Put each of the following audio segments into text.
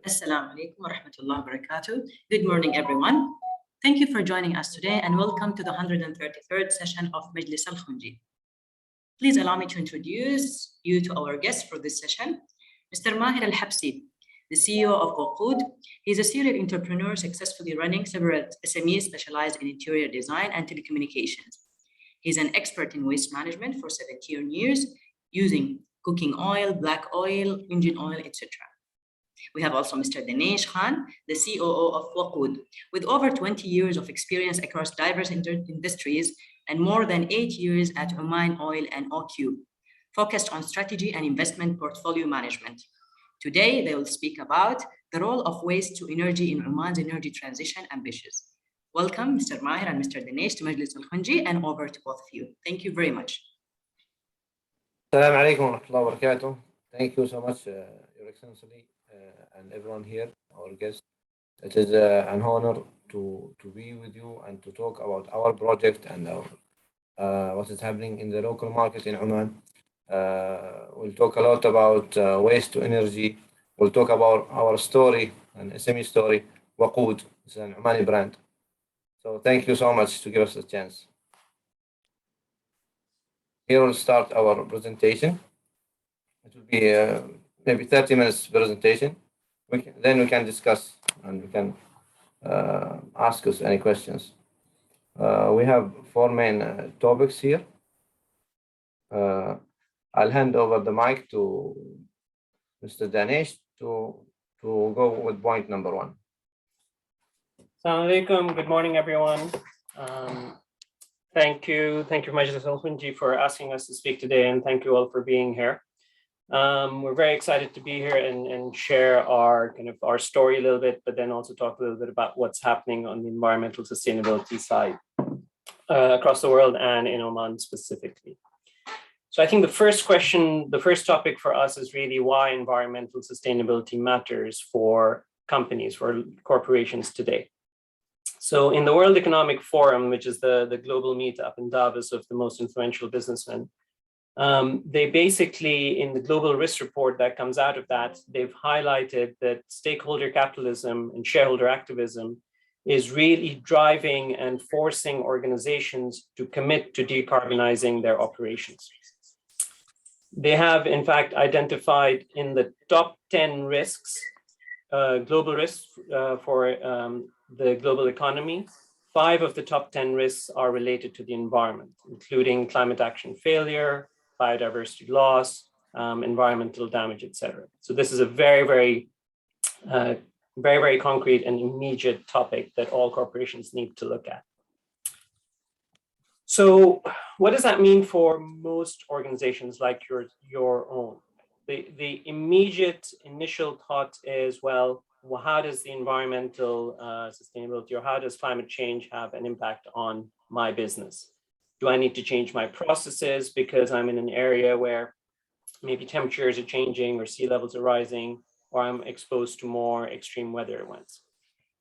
Assalamu alaikum wa rahmatullahi wa barakatuh. Good morning, everyone. Thank you for joining us today and welcome to the 133rd session of Majlis Al Khonji. Please allow me to introduce you to our guest for this session, Mr. Maher Al Habsi, the CEO of Wakud. He's a serial entrepreneur successfully running several SMEs specialized in interior design and telecommunications. He's an expert in waste management for 17 years using cooking oil, black oil, engine oil, etc. We have also Mr. Daanish Khan, the COO of Wakud, with over 20 years of experience across diverse industries and more than 8 years at Oman Oil and OQ, focused on strategy and investment portfolio management. Today, they will speak about the role of waste to energy in Oman's energy transition ambitions. Welcome, Mr. Maher and Mr. Daanish, to Majlis Al Khonji, and over to both of you. Thank you very much. Assalamu alaikum wa rahmatullahi wa barakatuh. Thank you so much, Your Excellency, and everyone here, our guests. It is an honor to be with you and to talk about our project and what is happening in the local market in Oman. We'll talk a lot about waste to energy. We'll talk about our story, an SME story, Wakud. It's an Omani brand. So thank you so much to give us a chance. Here we'll start our presentation. It will be maybe 30 minutes presentation. Then we can discuss and we can ask us any questions. We have four main topics here. I'll hand over the mic to Mr. Daanish to go with point number one. Assalamu alaikum. Good morning, everyone. Thank you, Majlis Al Khonji, for asking us to speak today, and thank you all for being here. We're very excited to be here and share our story a little bit, but then also talk a little bit about what's happening on the environmental sustainability side across the world and in Oman specifically. So I think the first topic for us is really why environmental sustainability matters for companies, for corporations today. So in the World Economic Forum, which is the global meetup in Davos of the most influential businessmen, they basically, in the global risk report that comes out of that, they've highlighted that stakeholder capitalism and shareholder activism is really driving and forcing organizations to commit to decarbonizing their operations. They have, in fact, identified in the top 10 risks, global risks for the global economy, 5 of the top 10 risks are related to the environment, including climate action failure, biodiversity loss, environmental damage, etc. So this is a very concrete and immediate topic that all corporations need to look at. So what does that mean for most organizations like your own? The immediate initial thought is, well, how does the environmental sustainability or how does climate change have an impact on my business? Do I need to change my processes because I'm in an area where maybe temperatures are changing or sea levels are rising, or I'm exposed to more extreme weather events?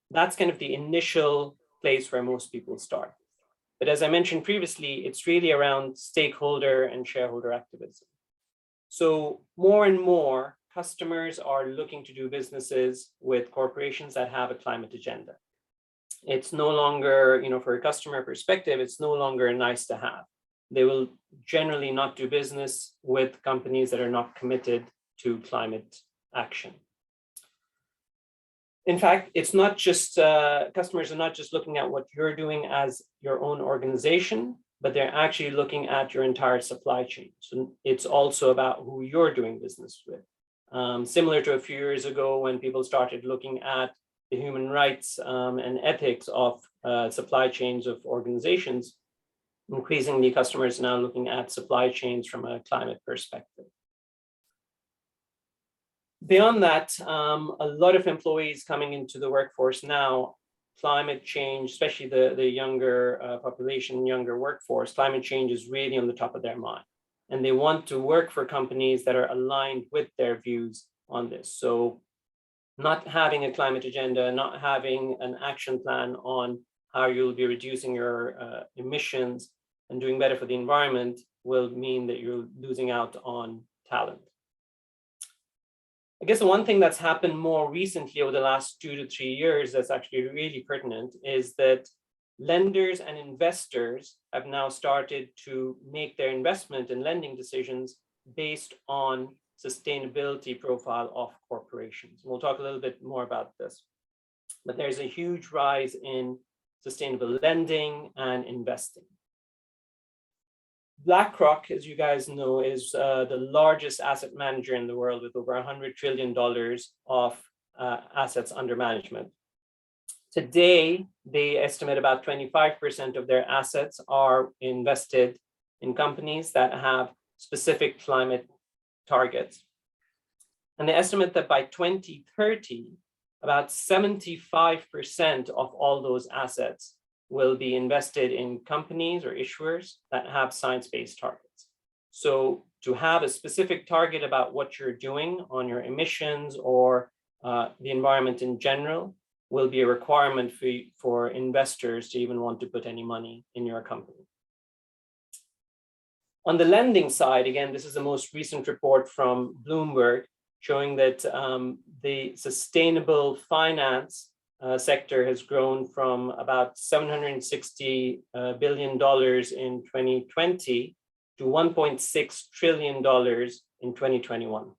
That's kind of the initial place where most people start. But as I mentioned previously, it's really around stakeholder and shareholder activism. So more and more customers are looking to do businesses with corporations that have a climate agenda. It's no longer, for a customer perspective, it's no longer a nice to have. They will generally not do business with companies that are not committed to climate action. In fact, it's not just, customers are not just looking at what you're doing as your own organization, but they're actually looking at your entire supply chain. So it's also about who you're doing business with. Similar to a few years ago when people started looking at the human rights and ethics of supply chains of organizations, increasingly customers are now looking at supply chains from a climate perspective. Beyond that, a lot of employees coming into the workforce now, climate change, especially the younger population, younger workforce, climate change is really on the top of their mind. And they want to work for companies that are aligned with their views on this. So not having a climate agenda, not having an action plan on how you'll be reducing your emissions and doing better for the environment will mean that you're losing out on talent. I guess the one thing that's happened more recently over the last 2 to 3 years that's actually really pertinent is that lenders and investors have now started to make their investment and lending decisions based on sustainability profile of corporations. We'll talk a little bit more about this, but there's a huge rise in sustainable lending and investing. BlackRock, as you guys know, is the largest asset manager in the world with over $100 trillion of assets under management. Today, they estimate about 25% of their assets are invested in companies that have specific climate targets. And they estimate that by 2030, about 75% of all those assets will be invested in companies or issuers that have science-based targets. So to have a specific target about what you're doing on your emissions or the environment in general will be a requirement for investors to even want to put any money in your company. On the lending side, again, this is the most recent report from Bloomberg showing that the sustainable finance sector has grown from about $760 billion in 2020 to $1.6 trillion in 2021,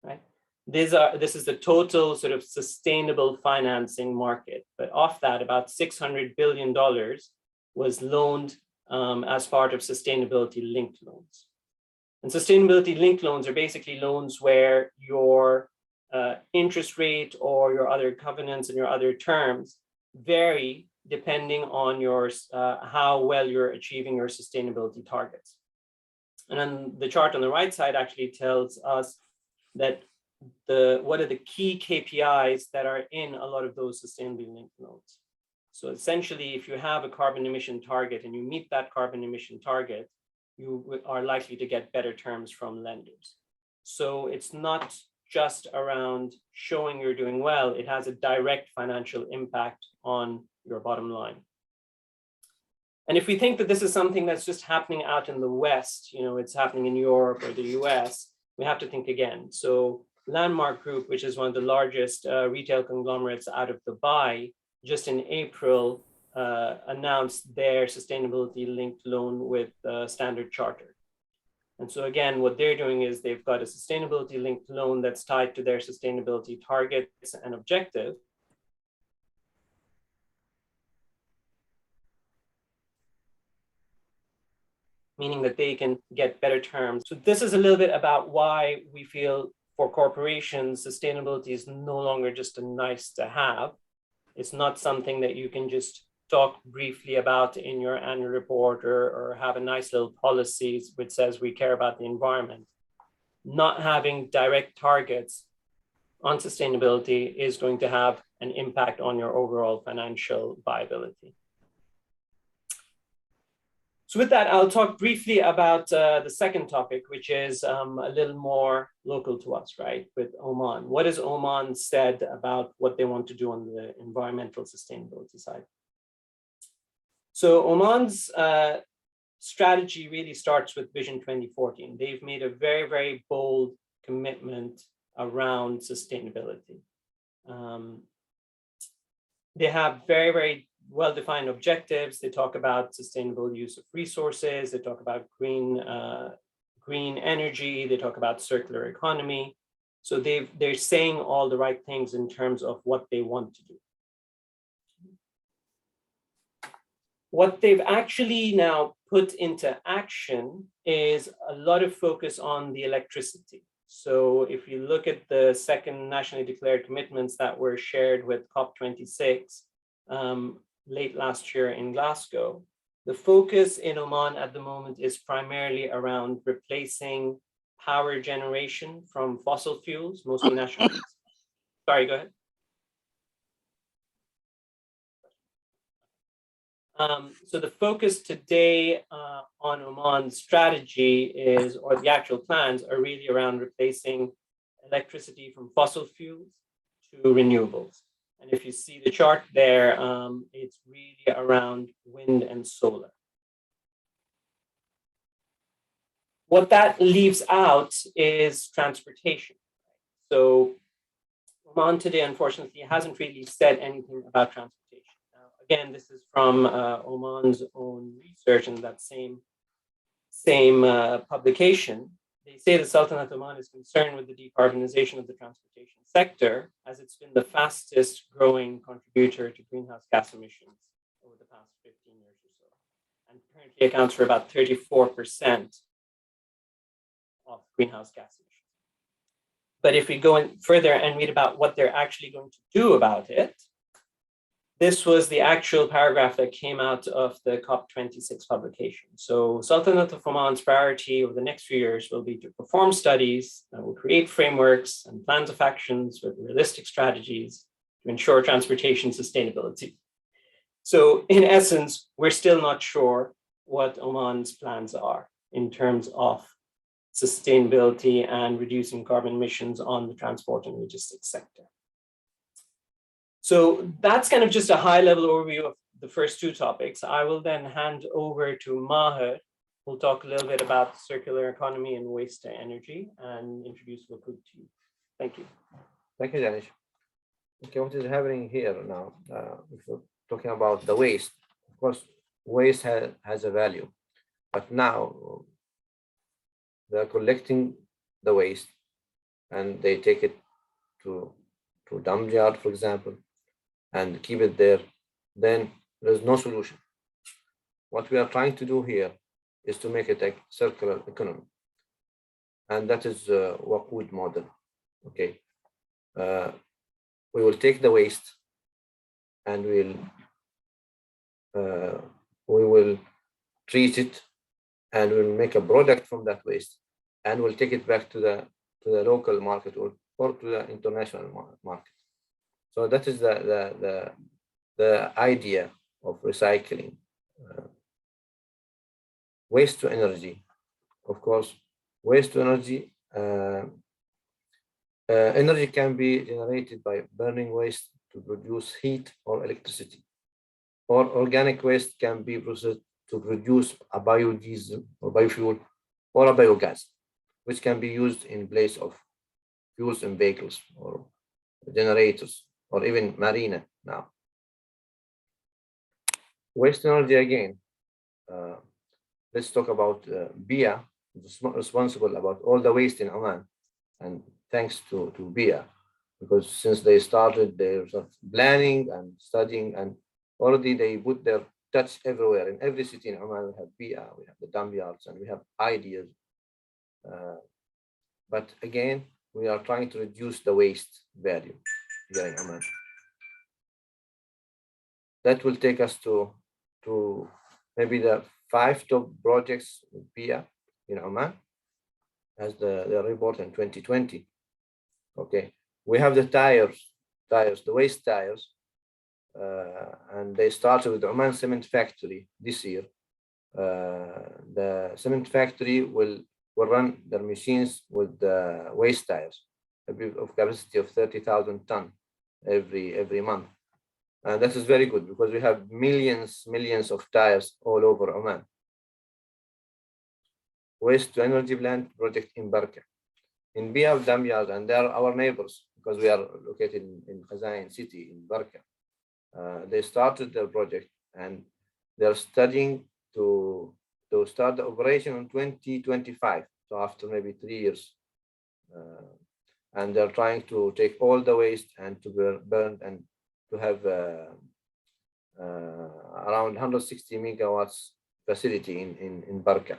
right? This is the total sort of sustainable financing market, but of that, about $600 billion was loaned as part of sustainability linked loans. And sustainability linked loans are basically loans where your interest rate or your other covenants and your other terms vary depending on your how well you're achieving your sustainability targets. And then the chart on the right side actually tells us that what are the key KPIs that are in a lot of those sustainability linked loans. So essentially, if you have a carbon emission target and you meet that carbon emission target, you are likely to get better terms from lenders. So it's not just around showing you're doing well, it has a direct financial impact on your bottom line. And if we think that this is something that's just happening out in the West, it's happening in Europe or the US, we have to think again. So Landmark Group, which is one of the largest retail conglomerates out of Dubai, just in April announced their sustainability linked loan with Standard Chartered. And so again, what they're doing is they've got a sustainability linked loan that's tied to their sustainability targets and objectives. Meaning that they can get better terms. So this is a little bit about why we feel for corporations, sustainability is no longer just a nice to have. It's not something that you can just talk briefly about in your annual report or have a nice little policies which says we care about the environment. Not having direct targets on sustainability is going to have an impact on your overall financial viability. So with that, I'll talk briefly about the second topic, which is a little more local to us, right, with Oman. What has Oman said about what they want to do on the environmental sustainability side? So Oman's strategy really starts with Vision 2014. They've made a very, very bold commitment around sustainability. They have very, very well-defined objectives. They talk about sustainable use of resources. They talk about green energy. They talk about circular economy. So they're saying all the right things in terms of what they want to do. What they've actually now put into action is a lot of focus on the electricity. So if you look at the second nationally declared commitments that were shared with COP26, late last year in Glasgow, the focus in Oman at the moment is primarily around replacing power generation from fossil fuels, mostly natural gas. Sorry, go ahead. So the focus today on Oman's strategy is, or the actual plans are really around replacing electricity from fossil fuels to renewables. And if you see the chart there, it's really around wind and solar. What that leaves out is transportation. So Oman today, unfortunately, hasn't really said anything about transportation. Now, again, this is from Oman's own research in that same publication. They say the Sultanate of Oman is concerned with the decarbonization of the transportation sector, as it's been the fastest growing contributor to greenhouse gas emissions over the past 15 years or so, and currently accounts for about 34% of greenhouse gas emissions. But if we go in further and read about what they're actually going to do about it, this was the actual paragraph that came out of the COP26 publication. So Sultanate of Oman's priority over the next few years will be to perform studies that will create frameworks and plans of actions with realistic strategies to ensure transportation sustainability. So in essence, we're still not sure what Oman's plans are in terms of sustainability and reducing carbon emissions on the transport and logistics sector. So that's kind of just a high-level overview of the first two topics. I will then hand over to Maher, who'll talk a little bit about circular economy and waste to energy and introduce Wakud to you. Thank you. Thank you, Danish. Okay, what is happening here now? If we're talking about the waste, of course, waste has a value, but now they're collecting the waste and they take it to dump yard, for example, and keep it there. Then there's no solution. What we are trying to do here is to make it a circular economy, and that is Wakud model. Okay, we will take the waste and we will treat it, and we'll make a product from that waste, and we'll take it back to the local market or to the international market. So that is the idea of recycling. Waste to energy, of course. Waste to energy. Energy can be generated by burning waste to produce heat or electricity, or organic waste can be processed to produce a biodiesel or biofuel or a biogas, which can be used in place of fuels in vehicles or generators or even marina now. Waste energy again. Let's talk about BIA, responsible about all the waste in Oman, and thanks to BIA, because since they started their planning and studying, and already they put their touch everywhere. In every city in Oman, we have BIA, we have the dump yards, and we have ideas. But again, we are trying to reduce the waste value here in Oman. That will take us to maybe the 5 top projects with BIA in Oman, as the report in 2020. Okay, we have the tires, the waste tires, and they started with the Oman Cement Factory this year. The cement factory will run their machines with the waste tires of capacity of 30,000 tons every month. And that is very good because we have millions of tires all over Oman. Waste to energy plant project in Barka. In Bia Damyard, and they are our neighbors because we are located in Khazain city in Barka. They started their project and they're studying to start the operation in 2025. So after maybe 3 years. And they're trying to take all the waste and to burn and to have around 160 megawatts facility in Barka.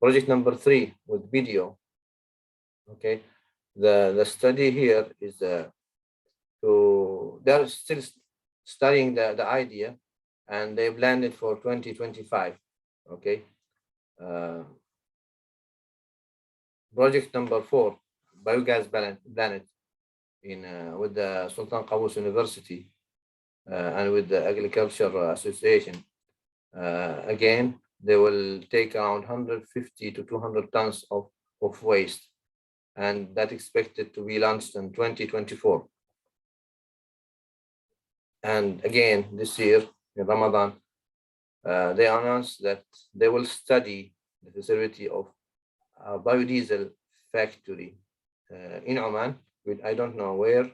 Project number 3 with video. Okay, the study here is they're still studying the idea, and they planned it for 2025. Okay. Project number 4, biogas planet with the Sultan Qaboos University and with the Agriculture Association. Again, they will take around 150 to 200 tons of waste, and that expected to be launched in 2024. And again, this year in Ramadan, they announced that they will study the feasibility of a biodiesel factory in Oman. I don't know where,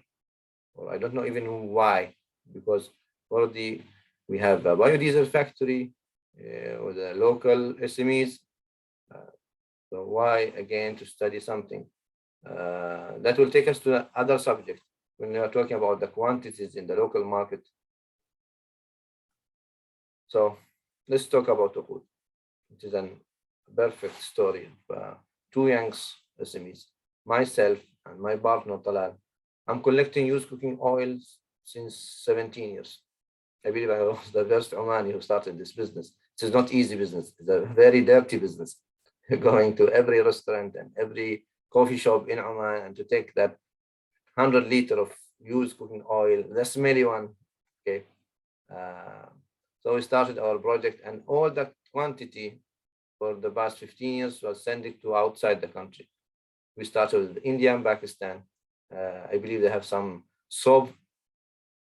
or I don't know even why, because already we have a biodiesel factory with the local SMEs. So why again to study something that will take us to the other subject when we are talking about the quantities in the local market. So let's talk about Wakud. It is a perfect story of two young SMEs, myself and my partner Talal. I'm collecting used cooking oils since 17 years. I believe I was the first Omani who started this business. It is not easy business. It's a very dirty business. Going to every restaurant and every coffee shop in Oman and to take that 100 liter of used cooking oil, the smelly one. Okay. So we started our project, and all that quantity for the past 15 years was sent it to outside the country. We started with India and Pakistan. I believe they have some soap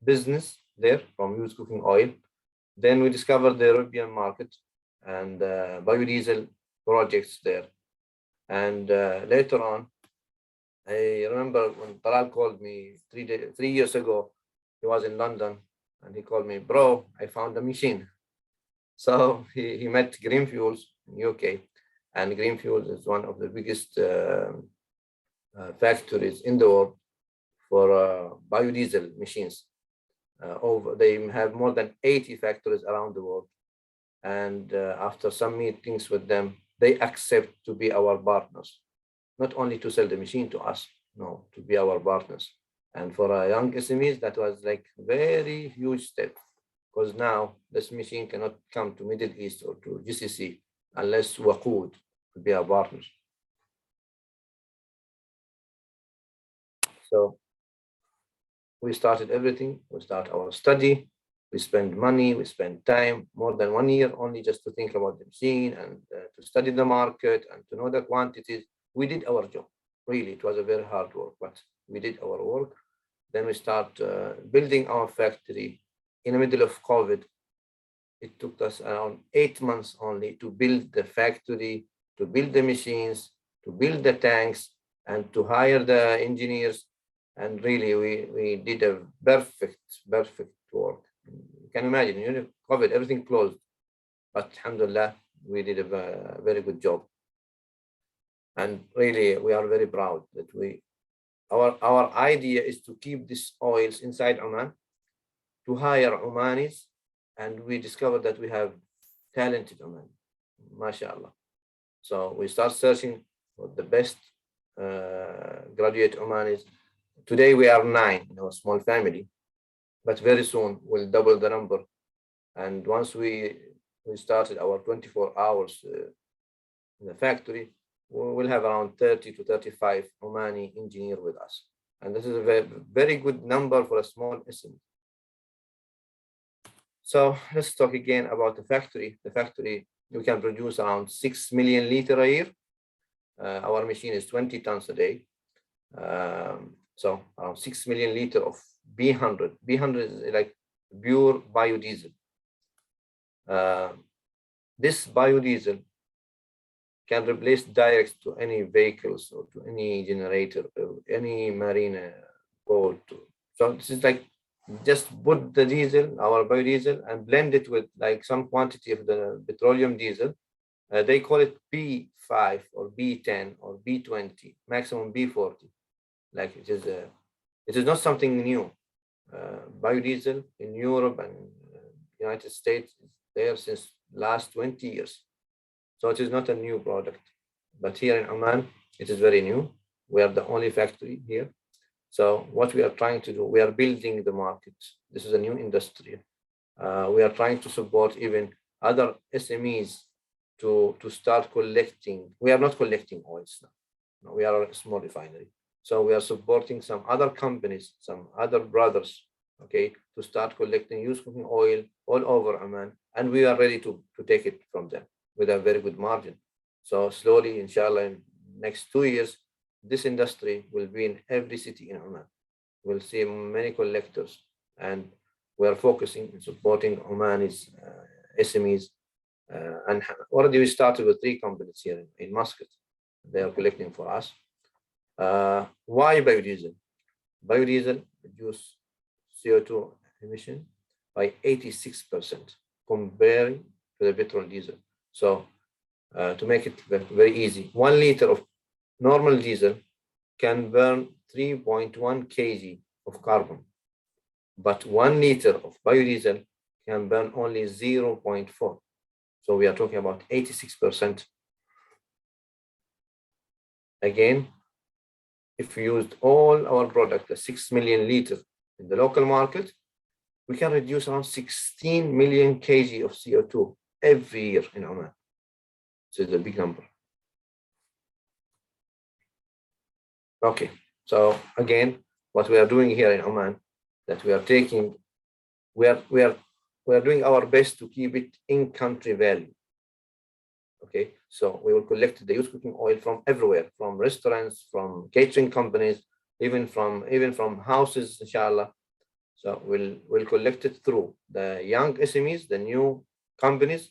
business there from used cooking oil. Then we discovered the European market and biodiesel projects there. And later on, I remember when Talal called me 3 years ago, he was in London, and he called me, bro, I found a machine. So he met Green Fuels in UK, and Green Fuels is one of the biggest factories in the world for biodiesel machines. They have more than 80 factories around the world. And after some meetings with them, they accept to be our partners, not only to sell the machine to us, no, to be our partners. And for our young SMEs, that was like very huge step, because now this machine cannot come to Middle East or to GCC unless Wakud will be our partners. So we started everything. We start our study. We spend money, we spend time, more than 1 year only just to think about the machine and to study the market and to know the quantities. We did our job. Really, it was a very hard work, but we did our work. Then we start building our factory in the middle of COVID. It took us around 8 months only to build the factory, to build the machines, to build the tanks, and to hire the engineers. And really, we did a perfect work. You can imagine, you know, COVID, everything closed. But alhamdulillah, we did a very good job. And really, we are very proud that our idea is to keep these oils inside Oman, to hire Omanis, and we discovered that we have talented Oman, mashallah. So we start searching for the best graduate Omanis. Today we are 9 in our small family, but very soon we'll double the number. And once we started our 24 hours in the factory, we'll have around 30 to 35 Omani engineers with us. And this is a very, very good number for a small SME. So let's talk again about the factory. The factory, we can produce around 6 million liters a year. Our machine is 20 tons a day. So around 6 million liters of B100. B100 is like pure biodiesel. This biodiesel can replace direct to any vehicles or to any generator or any marine boat. So this is like just put the diesel, our biodiesel, and blend it with like some quantity of the petroleum diesel. They call it B5 or B10 or B20, maximum B40. Like it is not something new. Biodiesel in Europe and United States is there since last 20 years. So it is not a new product, but here in Oman, it is very new. We are the only factory here. So what we are trying to do, we are building the market. This is a new industry. We are trying to support even other SMEs to start collecting. We are not collecting oils now. No, we are a small refinery. So we are supporting some other companies, some other brothers, okay, to start collecting used cooking oil all over Oman. And we are ready to take it from them with a very good margin. So slowly, inshallah, in next 2 years, this industry will be in every city in Oman. We'll see many collectors, and we are focusing on supporting Omani's SMEs. And already we started with 3 companies here in Muscat. They are collecting for us. Why biodiesel? Biodiesel reduce CO2 emission by 86% comparing to the petrol diesel. So to make it very easy, 1 liter of normal diesel can burn 3.1 kg of carbon, but 1 liter of biodiesel can burn only 0.4. So we are talking about 86%. Again, if we used all our product, the 6 million liters in the local market, we can reduce around 16 million kg of CO2 every year in Oman. So it's a big number. Okay, so again, what we are doing here in Oman, that we are taking, we are doing our best to keep it in country value. Okay, so we will collect the used cooking oil from everywhere, from restaurants, from catering companies, even from houses, inshallah. So we'll collect it through the young SMEs, the new companies,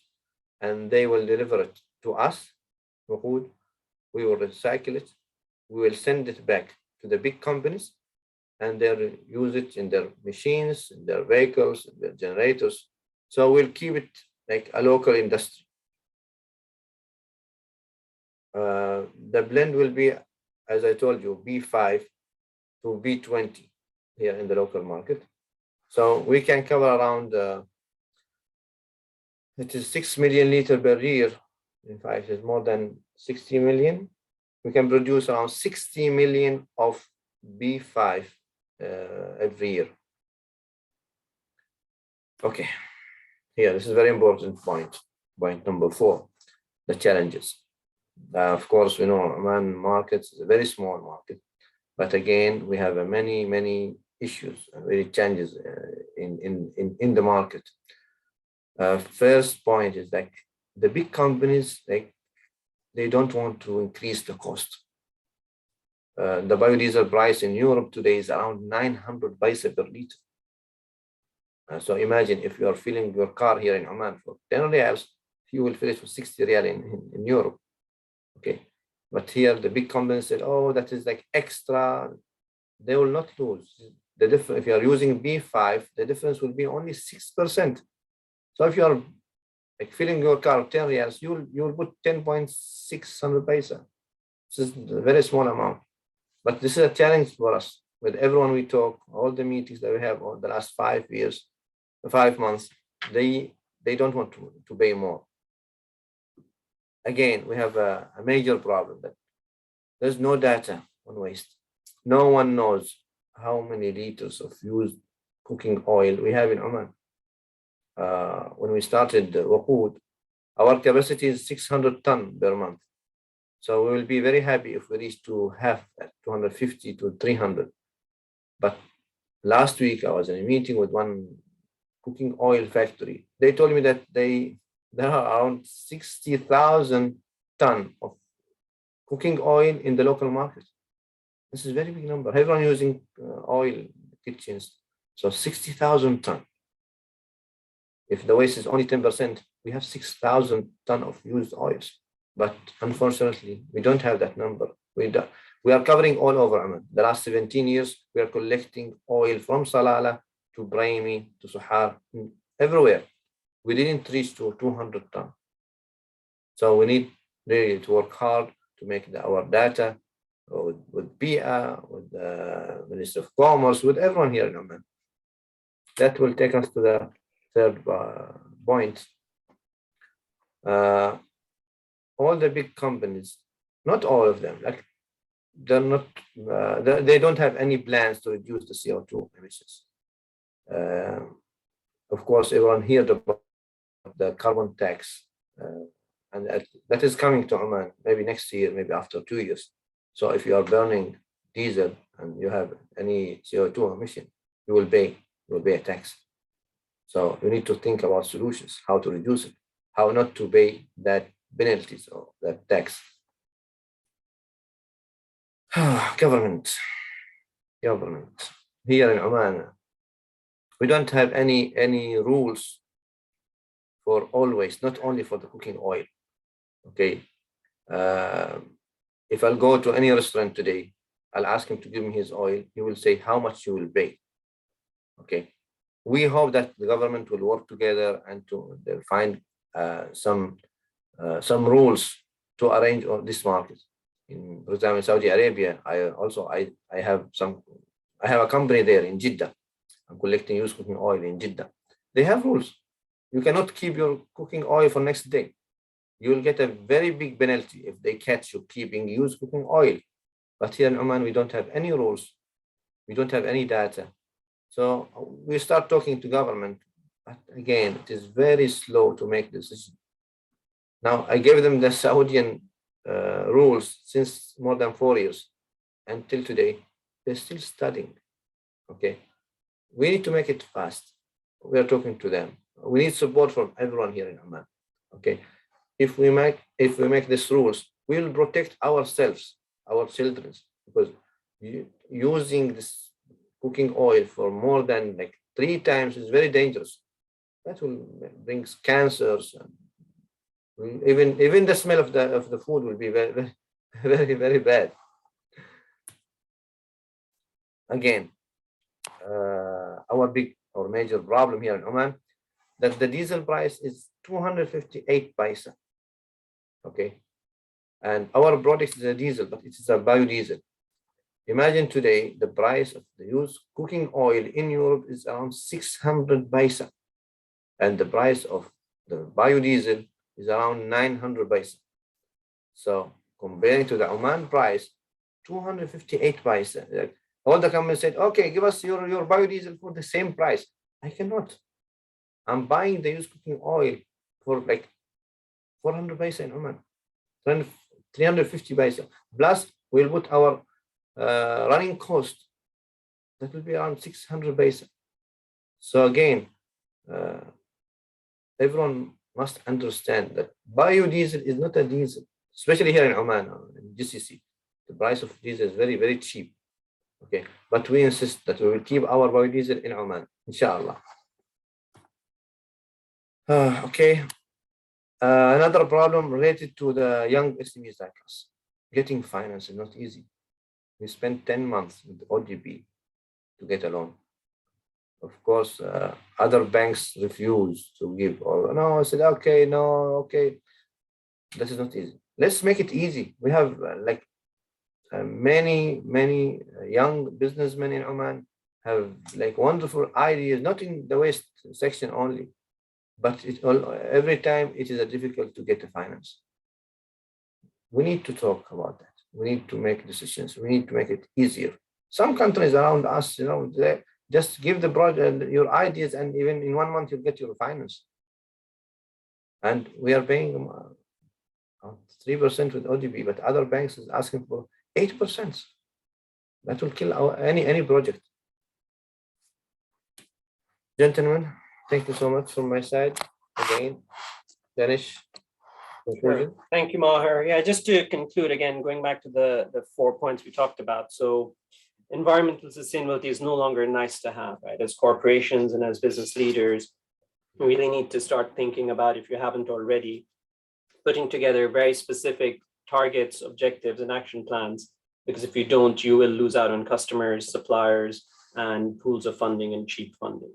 and they will deliver it to us, Wakud. We will recycle it. We will send it back to the big companies, and they'll use it in their machines, in their vehicles, in their generators. So we'll keep it like a local industry. The blend will be, as I told you, B5 to B20 here in the local market. So we can cover around, it is 6 million liters per year. In fact, it's more than 60 million. We can produce around 60 million of B5 every year. Okay, here, this is a very important point. Point number 4, the challenges. Of course, we know Oman markets is a very small market, but again, we have many issues, very challenges in the market. First point is like the big companies, like they don't want to increase the cost. The biodiesel price in Europe today is around 900 paisa per liter. So imagine if you are filling your car here in Oman for 10 riyals, you will fill it for 60 riyal in Europe. Okay, but here the big companies said, oh, that is like extra. They will not lose. The difference, if you are using B5, the difference will be only 6%. So if you are like filling your car 10 riyals, you'll put 10.600 paisa. This is a very small amount. But this is a challenge for us. With everyone we talk, all the meetings that we have over the last 5 months, they don't want to pay more. Again, we have a major problem that there's no data on waste. No one knows how many liters of used cooking oil we have in Oman. When we started Wakud, our capacity is 600 tons per month. So we will be very happy if we reach to half that, 250 to 300. But last week I was in a meeting with one cooking oil factory. They told me that there are around 60,000 tons of cooking oil in the local market. This is a very big number. Everyone using oil in kitchens. So 60,000 tons. If the waste is only 10%, we have 6,000 tons of used oils. But unfortunately, we don't have that number. We are covering all over Oman. The last 17 years, we are collecting oil from Salalah to Brahimi to Suhar, everywhere. We didn't reach to 200 tons. So we need really to work hard to make our data with BIA, with the Minister of Commerce, with everyone here in Oman. That will take us to the third point. All the big companies, not all of them, like they don't have any plans to reduce the CO2 emissions. Of course, everyone heard about the carbon tax, and that is coming to Oman maybe next year, maybe after 2 years. So if you are burning diesel and you have any CO2 emission, you will pay a tax. So you need to think about solutions, how to reduce it, how not to pay that penalties or that tax. Government. Here in Oman, we don't have any rules for all waste, not only for the cooking oil. Okay. If I'll go to any restaurant today, I'll ask him to give me his oil. He will say how much you will pay. Okay. We hope that the government will work together and they'll find some rules to arrange this market. For example, in Saudi Arabia, I have a company there in Jeddah. I'm collecting used cooking oil in Jeddah. They have rules. You cannot keep your cooking oil for next day. You will get a very big penalty if they catch you keeping used cooking oil. But here in Oman, we don't have any rules. We don't have any data. So we start talking to government. But again, it is very slow to make decisions. Now, I gave them the Saudian rules since more than 4 years. Until today, they're still studying. Okay. We need to make it fast. We are talking to them. We need support from everyone here in Oman. Okay. If we make these rules, we will protect ourselves, our children, because using this cooking oil for more than like 3 times is very dangerous. That will bring cancers, and even the smell of the food will be very, very, very, very bad. Again, our big or major problem here in Oman, that the diesel price is 258 paisa. Okay, and our product is a diesel, but it is a biodiesel. Imagine today the price of the used cooking oil in Europe is around 600 paisa, and the price of the biodiesel is around 900 paisa. So comparing to the Oman price, 258 paisa. Like, all the companies said, okay, give us your biodiesel for the same price. I cannot. I'm buying the used cooking oil for like 400 paisa in Oman, 350 paisa. Plus, we'll put our running cost. That will be around 600 paisa. So again, everyone must understand that biodiesel is not a diesel, especially here in Oman, in GCC. The price of diesel is very, very cheap. Okay, but we insist that we will keep our biodiesel in Oman, inshallah. Okay. Another problem related to the young SMEs like us. Getting finance is not easy. We spent 10 months with ODB to get a loan. Of course, other banks refuse to give. Or no, I said, okay, no, okay. That is not easy. Let's make it easy. We have many young businessmen in Oman have like wonderful ideas, not in the waste section only, but every time it is difficult to get the finance. We need to talk about that. We need to make decisions. We need to make it easier. Some countries around us, they just give the project your ideas, and even in 1 month you'll get your finance. And we are paying 3% with ODB, but other banks is asking for 8%. That will kill any project. Gentlemen, thank you so much from my side. Again, Danish. Sure. Thank you, Maher. Yeah, just to conclude again, going back to the 4 points we talked about. So environmental sustainability is no longer nice to have, right? As corporations and as business leaders, we really need to start thinking about, if you haven't already, putting together very specific targets, objectives, and action plans, because if you don't, you will lose out on customers, suppliers, and pools of funding and cheap funding.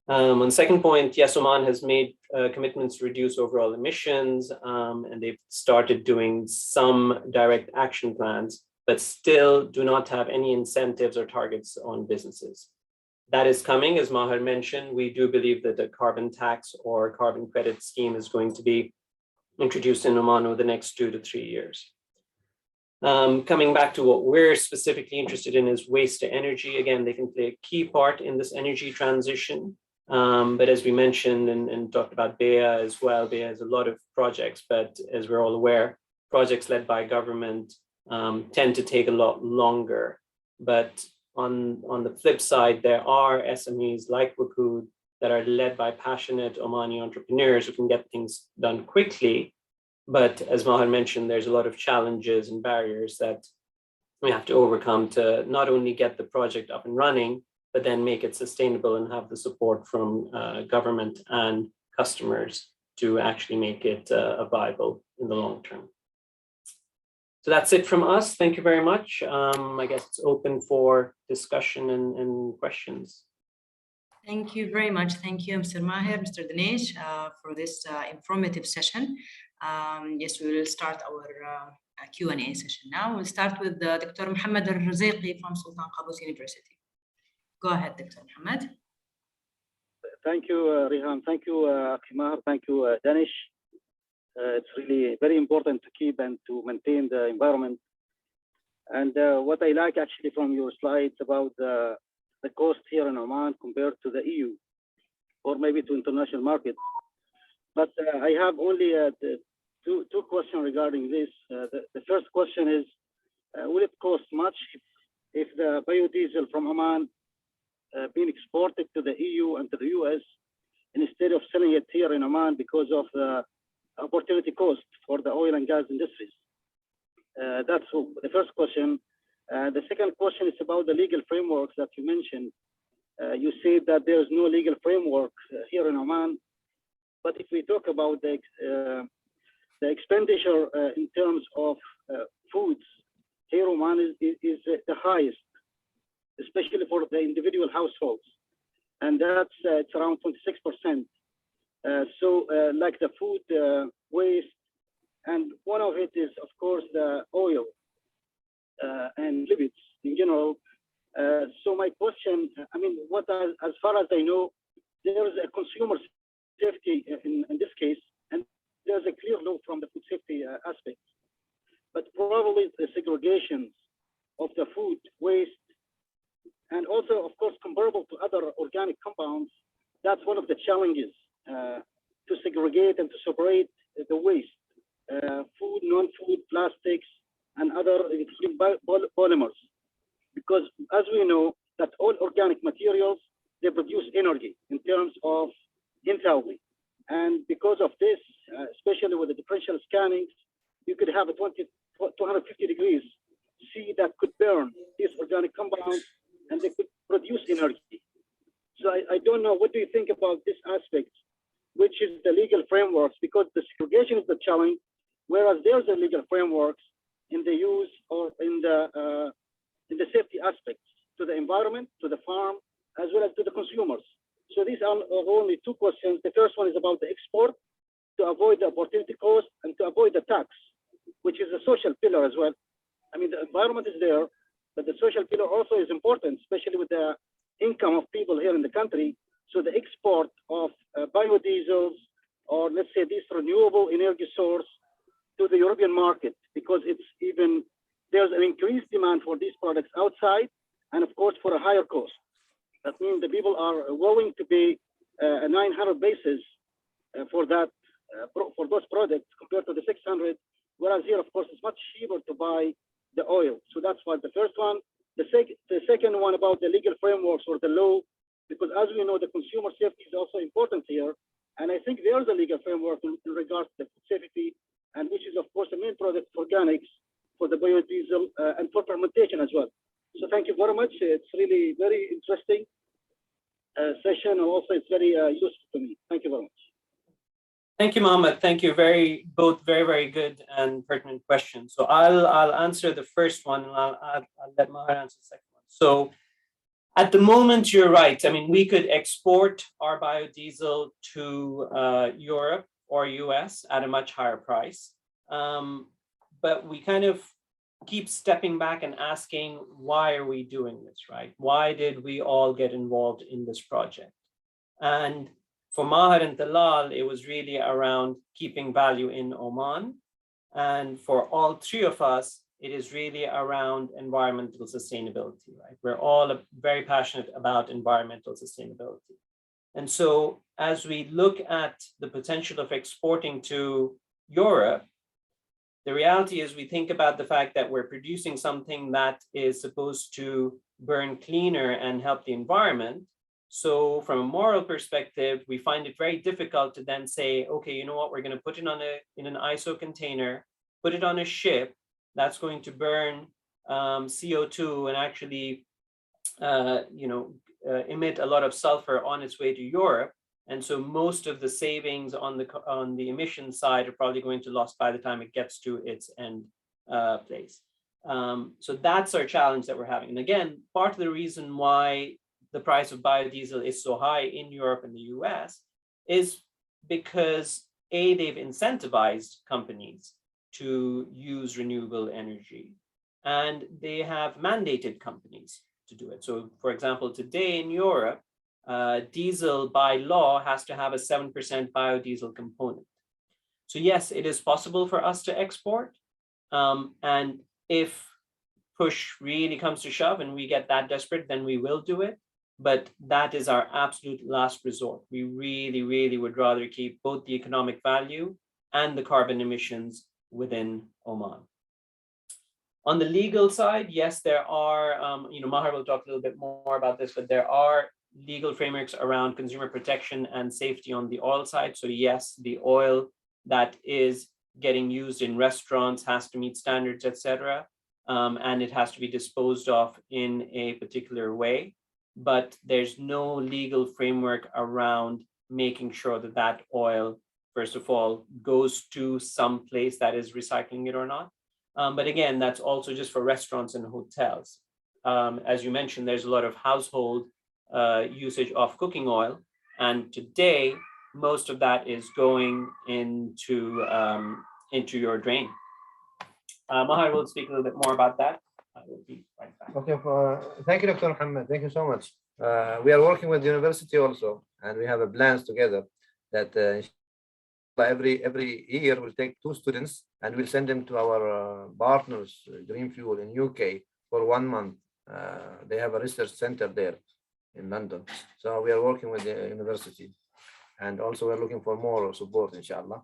On the second point, yes, Oman has made commitments to reduce overall emissions, and they've started doing some direct action plans, but still do not have any incentives or targets on businesses. That is coming, as Maher mentioned. We do believe that a carbon tax or carbon credit scheme is going to be introduced in Oman over the next 2 to 3 years. Coming back to what we're specifically interested in is waste to energy. Again, they can play a key part in this energy transition. But as we mentioned and talked about BEA as well, BEA has a lot of projects, but as we're all aware, projects led by government tend to take a lot longer. But on the flip side, there are SMEs like Wakud that are led by passionate Omani entrepreneurs who can get things done quickly. But as Maher mentioned, there's a lot of challenges and barriers that we have to overcome to not only get the project up and running, but then make it sustainable and have the support from government and customers to actually make it viable in the long term. So that's it from us. Thank you very much. I guess it's open for discussion and questions. Thank you very much. Thank you, Mr. Maher, Mr. Daanish, for this informative session. Yes, we will start our Q&A session now. We'll start with Dr. Mohammed Al-Raziqi from Sultan Qaboos University. Go ahead, Dr. Mohammed. Thank you, Rihan. Thank you, Maher. Thank you, Daanish. It's really very important to keep and to maintain the environment. And what I like actually from your slides about the cost here in Oman compared to the EU or maybe to international market. But I have only two questions regarding this. The first question is, will it cost much if the biodiesel from Oman being exported to the EU and to the US instead of selling it here in Oman because of the opportunity cost for the oil and gas industries? That's the first question. The second question is about the legal frameworks that you mentioned. You said that there is no legal framework here in Oman, but if we talk about the expenditure in terms of foods, here Oman is the highest, especially for the individual households, and that's it's around 26%. So like the food waste, and one of it is of course the oil and lipids in general. So my question, I mean, as far as I know, there is a consumer safety in this case, and there's a clear law from the food safety aspect. But probably the segregation of the food waste, and also of course comparable to other organic compounds, that's one of the challenges to segregate and to separate the waste, food, non-food, plastics, and other polymers. Because as we know that all organic materials, they produce energy in terms of enthalpy. And because of this, especially with the differential scanning, you could have a 250 degrees C that could burn these organic compounds and they could produce energy. So I don't know, what do you think about this aspect, which is the legal frameworks? Because the segregation is the challenge, whereas there's a legal frameworks in the use or in the safety aspects to the environment, to the farm, as well as to the consumers. So these are only two questions. The first one is about the export, to avoid the opportunity cost and to avoid the tax, which is a social pillar as well. I mean, the environment is there, but the social pillar also is important, especially with the income of people here in the country. So the export of biodiesels, or let's say this renewable energy source, to the European market, because there's an increased demand for these products outside, and of course for a higher cost. That means the people are willing to pay a 900 basis for those products compared to the 600, whereas here, of course, it's much cheaper to buy the oil. So that's what the first one. The second one about the legal frameworks or the law, because as we know, the consumer safety is also important here. And I think there's a legal framework in regards to the food safety, and which is, of course, the main product for organics, for the biodiesel, and for fermentation as well. So thank you very much. It's really very interesting session, and also it's very useful to me. Thank you very much. Thank you, Mohammed. Thank you. Both very, very good and pertinent questions. So I'll answer the first one, and I'll let Maher answer the second one. So at the moment, you're right. I mean, we could export our biodiesel to Europe or US at a much higher price. But we kind of keep stepping back and asking, why are we doing this, right? Why did we all get involved in this project? And for Maher and Talal, it was really around keeping value in Oman. And for all three of us, it is really around environmental sustainability, right? We're all very passionate about environmental sustainability. And so as we look at the potential of exporting to Europe, the reality is we think about the fact that we're producing something that is supposed to burn cleaner and help the environment. So from a moral perspective, we find it very difficult to then say, okay, you know what, we're going to put it in an ISO container, put it on a ship that's going to burn CO2 and actually emit a lot of sulfur on its way to Europe. And so most of the savings on the emission side are probably going to lost by the time it gets to its end place. So that's our challenge that we're having. And again, part of the reason why the price of biodiesel is so high in Europe and the US is because they've incentivized companies to use renewable energy, and they have mandated companies to do it. So for example, today in Europe, diesel by law has to have a 7% biodiesel component. So yes, it is possible for us to export. And if push really comes to shove and we get that desperate, then we will do it. But that is our absolute last resort. We really, really would rather keep both the economic value and the carbon emissions within Oman. On the legal side, yes, there are, Maher will talk a little bit more about this, but there are legal frameworks around consumer protection and safety on the oil side. So yes, the oil that is getting used in restaurants has to meet standards, etc. And it has to be disposed of in a particular way. But there's no legal framework around making sure that that oil, first of all, goes to some place that is recycling it or not. But again, that's also just for restaurants and hotels. As you mentioned, there's a lot of household usage of cooking oil. And today, most of that is going into your drain. Maher will speak a little bit more about that. I will be right back. Okay, thank you, Dr. Muhammad. Thank you so much. We are working with the university also, and we have a plans together that every year we'll take 2 students and we'll send them to our partners, Green Fuel in UK, for 1 month. They have a research center there in London. So we are working with the university, and also we're looking for more support, inshallah.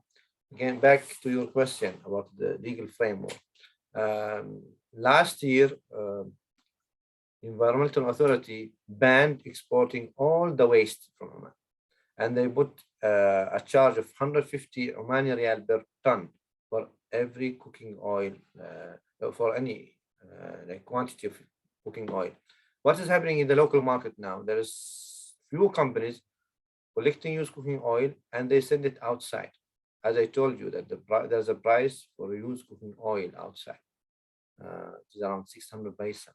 Again, back to your question about the legal framework. Last year, Environmental Authority banned exporting all the waste from Oman, and they put a charge of 150 Omani Riyal per ton for every cooking oil, for any quantity of cooking oil. What is happening in the local market now? There is few companies collecting used cooking oil and they send it outside. As I told you that there's a price for used cooking oil outside. It is around 600 paisa.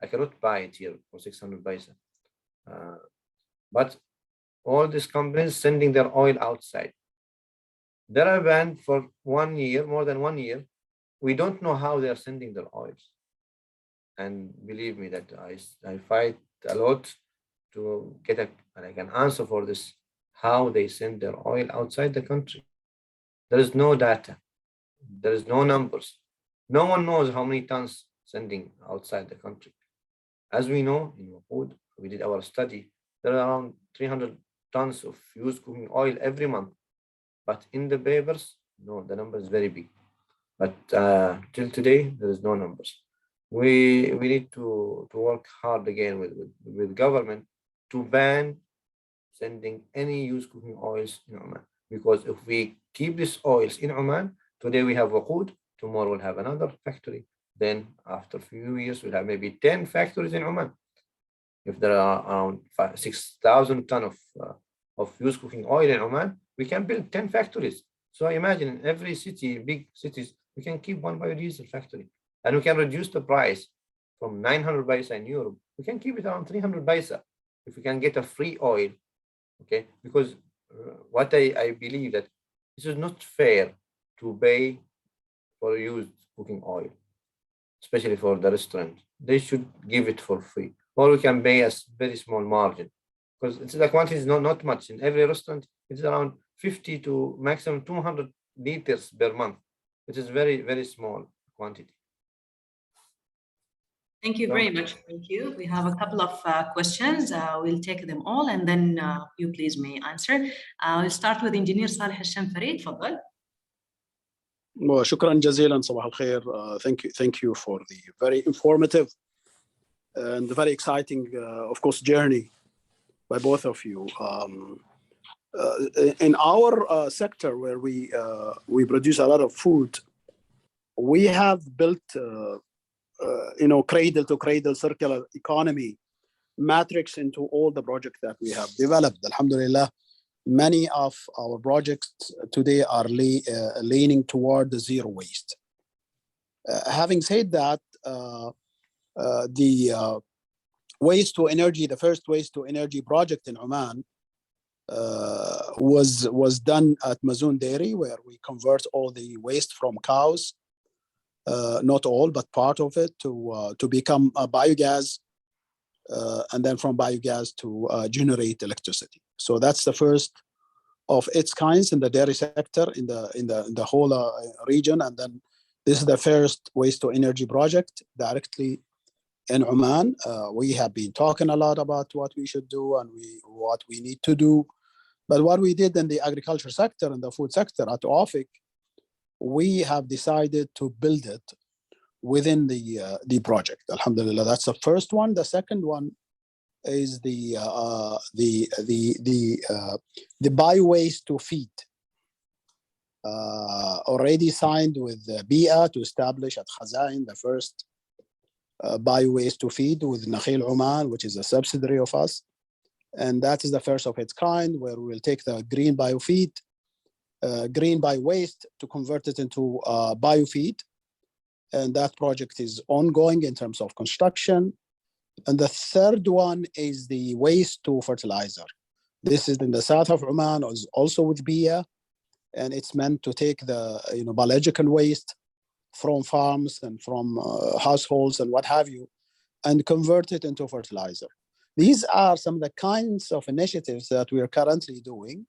I cannot buy it here for 600 paisa. But all these companies sending their oil outside. They are banned for 1 year, more than 1 year. We don't know how they are sending their oils. And believe me that I fight a lot to get an answer for this, how they send their oil outside the country. There is no data. There is no numbers. No one knows how many tons sending outside the country. As we know, in Wakud, we did our study, there are around 300 tons of used cooking oil every month. But in the papers, no, the number is very big. But till today, there is no numbers. We need to work hard again with government to ban sending any used cooking oils in Oman. Because if we keep these oils in Oman, today we have Wakud, tomorrow we'll have another factory. Then after a few years, we'll have maybe 10 factories in Oman. If there are around 6,000 tons of used cooking oil in Oman, we can build 10 factories. So imagine in every city, big cities, we can keep 1 biodiesel factory. And we can reduce the price from 900 paisa in Europe. We can keep it around 300 paisa if we can get a free oil. Okay, because what I believe that this is not fair to pay for used cooking oil, especially for the restaurant. They should give it for free, or we can pay a very small margin, because the quantity is not much. In every restaurant, it's around 50 to maximum 200 liters per month, which is very, very small quantity. Thank you very much. Thank you. We have a couple of questions. We'll take them all, and then you please may answer. We'll start with Engineer Saleh Al-Shamfari. تفضل. وشكرا جزيلا. صباح الخير. Thank you for the very informative and very exciting, of course, journey by both of you. In our sector, where we produce a lot of food, we have built cradle to cradle circular economy matrix into all the projects that we have developed. Alhamdulillah, many of our projects today are leaning toward the zero waste. Having said that, the waste to energy, the first waste to energy project in Oman was done at Mazoon Dairy, where we convert all the waste from cows, not all, but part of it, to become a biogas, and then from biogas to generate electricity. So that's the first of its kinds in the dairy sector in the whole region, and then this is the first waste to energy project directly in Oman. We have been talking a lot about what we should do and what we need to do. But what we did in the agriculture sector and the food sector at OFIC, we have decided to build it within the project. Alhamdulillah, that's the first one. The second one is the bio waste to feed. Already signed with BIA to establish at Khazain the first bio waste to feed with Nakhil Oman, which is a subsidiary of us. And that is the first of its kind, where we'll take the green biofeed, green bio waste, to convert it into biofeed. And that project is ongoing in terms of construction. And the third one is the waste to fertilizer. This is in the south of Oman, also with BIA, and it's meant to take the biological waste from farms and from households and what have you, and convert it into fertilizer. These are some of the kinds of initiatives that we are currently doing.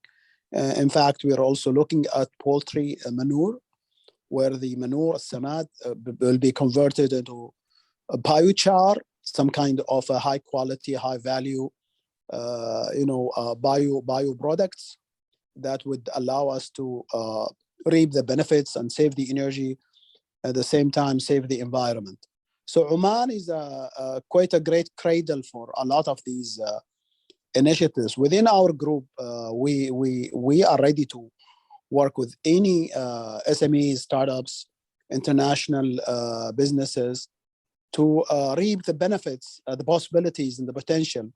In fact, we are also looking at poultry manure, where the manure, samad, will be converted into a biochar, some kind of a high quality, high value, bio products that would allow us to reap the benefits and save the energy, at the same time save the environment. So Oman is quite a great cradle for a lot of these initiatives. Within our group, we are ready to work with any SMEs, startups, international businesses to reap the benefits, the possibilities, and the potential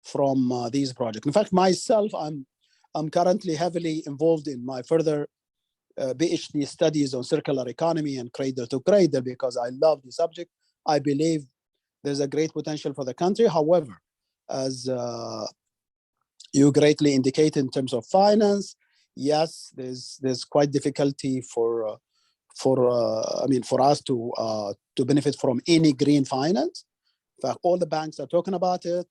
from these projects. In fact, myself, I'm currently heavily involved in my further PhD studies on circular economy and cradle to cradle, because I love the subject. I believe there's a great potential for the country. However, as you greatly indicate in terms of finance, yes, there's quite difficulty for us to benefit from any green finance. In fact, all the banks are talking about it,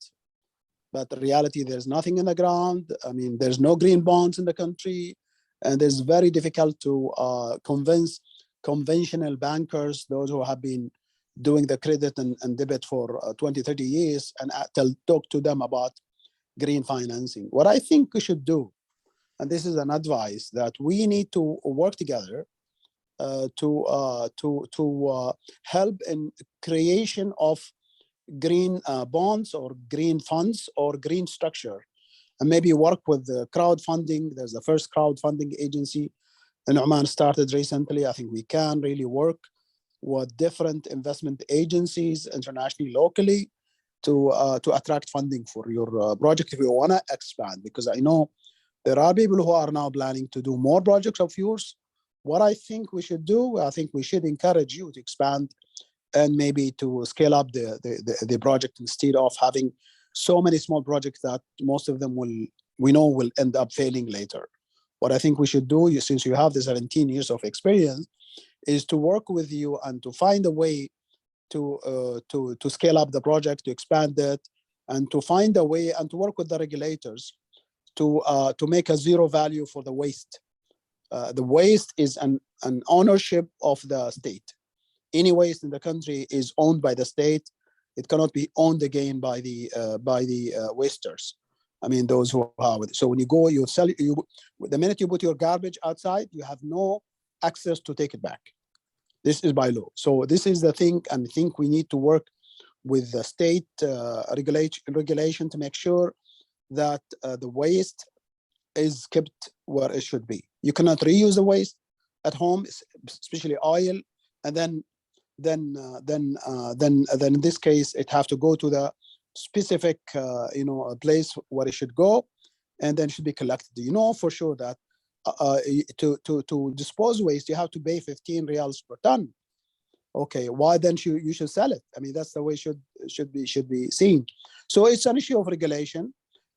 but in reality, there's nothing in the ground. There's no green bonds in the country, and it's very difficult to convince conventional bankers, those who have been doing the credit and debit for 20, 30 years, and talk to them about green financing. What I think we should do, and this is an advice, that we need to work together to help in creation of green bonds or green funds or green structure, and maybe work with the crowdfunding. There's the first crowdfunding agency in Oman started recently. I think we can really work with different investment agencies internationally, locally, to attract funding for your project if you want to expand. Because I know there are people who are now planning to do more projects of yours. What I think we should do, I think we should encourage you to expand and maybe to scale up the project, instead of having so many small projects that most of them will end up failing later. What I think we should do, since you have the 17 years of experience, is to work with you and to find a way to scale up the project, to expand it, and to find a way and to work with the regulators to make a zero value for the waste. The waste is an ownership of the state. Any waste in the country is owned by the state. It cannot be owned again by the wasters. Those who are with it. So when you go, you sell. The minute you put your garbage outside, you have no access to take it back. This is by law. So this is the thing, and I think we need to work with the state regulation to make sure that the waste is kept where it should be. You cannot reuse the waste at home, especially oil, and then in this case it have to go to the specific a place where it should go, and then should be collected. For sure that to dispose waste, you have to pay 15 riyals per ton. okay, why then you should sell it? I mean, that's the way should be seen. So it's an issue of regulation.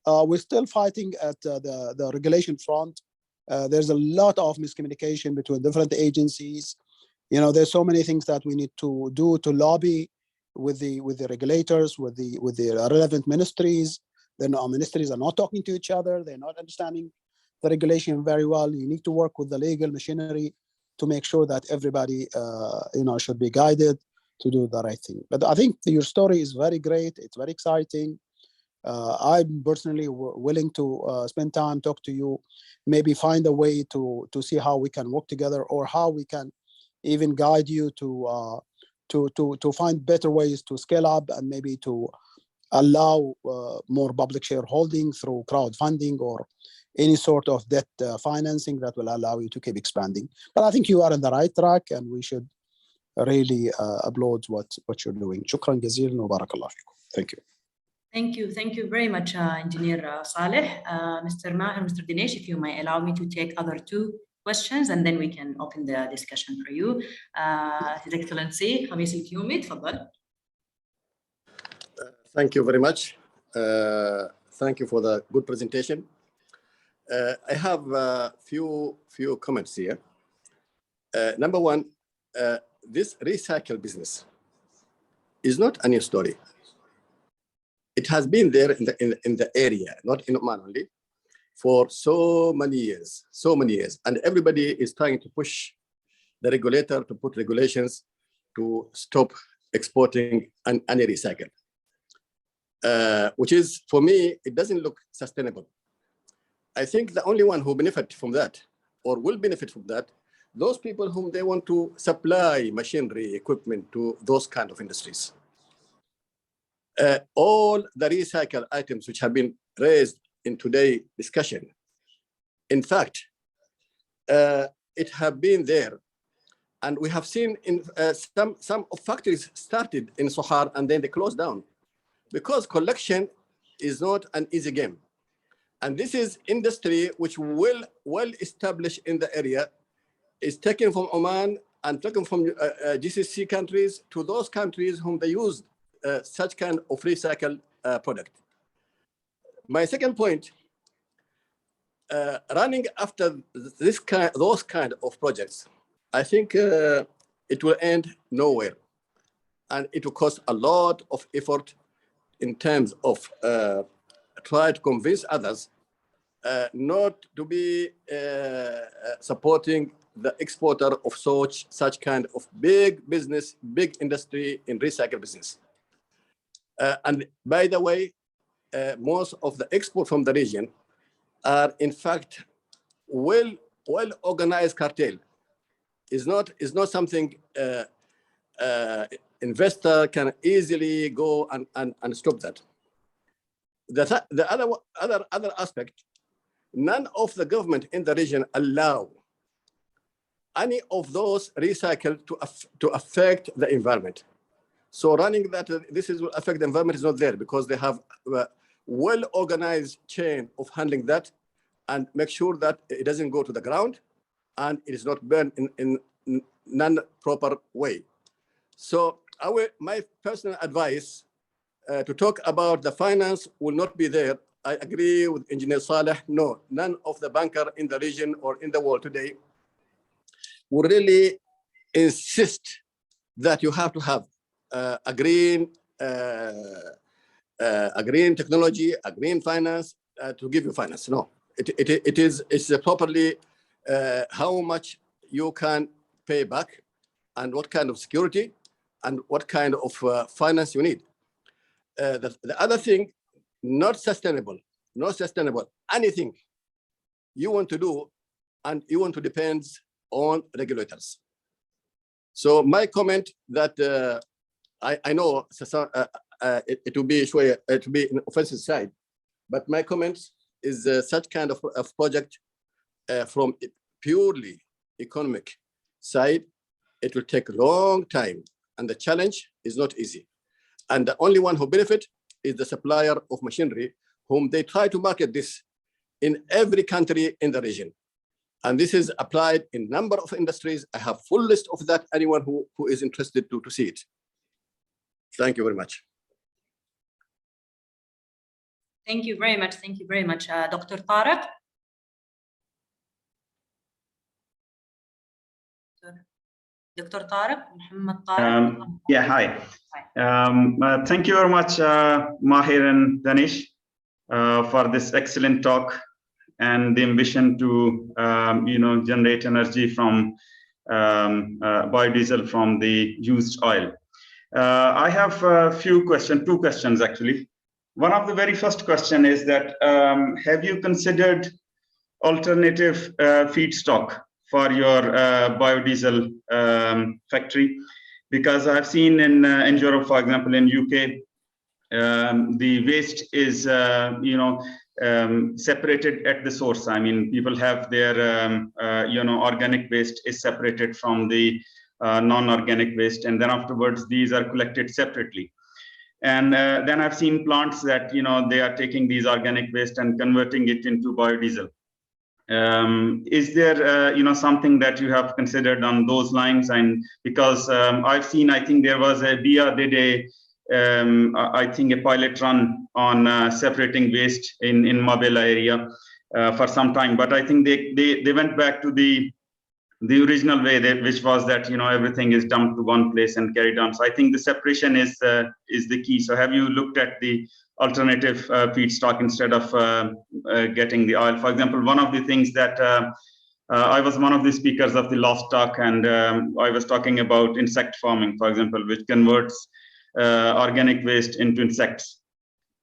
We're still fighting at the regulation front. There's a lot of miscommunication between different agencies. You know, there's so many things that we need to do to lobby with the regulators, with the relevant ministries. Our ministries are not talking to each other. They're not understanding the regulation very well. You need to work with the legal machinery to make sure that everybody, should be guided to do the right thing. But I think your story is very great. It's very exciting. I'm personally willing to spend time, talk to you, maybe find a way to see how we can work together, or how we can even guide you to find better ways to scale up, and maybe to allow more public shareholding through crowdfunding or any sort of debt financing that will allow you to keep expanding. But I think you are on the right track, and we should really applaud what you're doing. Shukran jazeelan wa barakallah fikum. Thank you. Thank you very much, Engineer Saleh. Mr. Maher, Mr. Dinesh, if you might allow me to take other two questions, and then we can open the discussion for you. His Excellency, Khamis Al-Kiyumi, تفضل. Thank you very much. Thank you for the good presentation. I have a few comments here. Number one, this recycle business is not a new story. It has been there in the area, not in Oman only, for so many years, and everybody is trying to push the regulator to put regulations to stop exporting any recycle, which is, for me, it doesn't look sustainable. I think the only one who benefit from that, or will benefit from that, those people whom they want to supply machinery, equipment to those kind of industries. All the recycled items which have been raised in today's discussion, in fact, it have been there, and we have seen in some factories started in Sohar and then they closed down, because collection is not an easy game. And this is industry which will well established in the area, is taken from Oman and taken from GCC countries to those countries whom they use such kind of recycled product. My second point, running after those kind of projects, I think it will end nowhere, and it will cost a lot of effort in terms of try to convince others not to be supporting the exporter of such kind of big business, big industry in recycle business. And by the way, most of the export from the region are in fact well organized cartel. Is not something investor can easily go and stop that. The other aspect, none of the government in the region allow any of those recycled to affect the environment. So running that this will affect the environment is not there, because they have a well-organized chain of handling that and make sure that it doesn't go to the ground and it is not burned in non-proper way. So my personal advice to talk about the finance will not be there. I agree with Engineer Saleh. No, none of the banker in the region or in the world today will really insist that you have to have a green technology, a green finance to give you finance. No, it's properly how much you can pay back and what kind of security and what kind of finance you need. The other thing, not sustainable. Anything you want to do and you want to depend on regulators. So my comment that I know it will be an offensive side, but my comment is such kind of project from purely economic side, it will take a long time, and the challenge is not easy. And the only one who benefit is the supplier of machinery, whom they try to market this in every country in the region. And this is applied in number of industries. I have full list of that, anyone who is interested to see it. Thank you very much. Thank you very much. Thank you very much, Dr. Tariq. Dr. Tariq, Muhammad Tariq. Yeah, hi. Thank you very much, Maher and Daanish, for this excellent talk and the ambition to, generate energy from biodiesel from the used oil. I have two questions actually. One of the very first question is that have you considered alternative feedstock for your biodiesel factory? Because I've seen in Europe, for example, in UK, the waste is separated at the source. I mean, people have their organic waste is separated from the non-organic waste, and then afterwards these are collected separately. And then I've seen plants that they are taking these organic waste and converting it into biodiesel. Is there something that you have considered on those lines? And because I've seen, I think there was a BIA did a pilot run on separating waste in Mabella area for some time, but I think they went back to the original way, which was that everything is dumped to one place and carried on. So I think the separation is the key. So have you looked at the alternative feedstock instead of getting the oil? For example, one of the things that I was one of the speakers of the last talk, and I was talking about insect farming, for example, which converts organic waste into insects.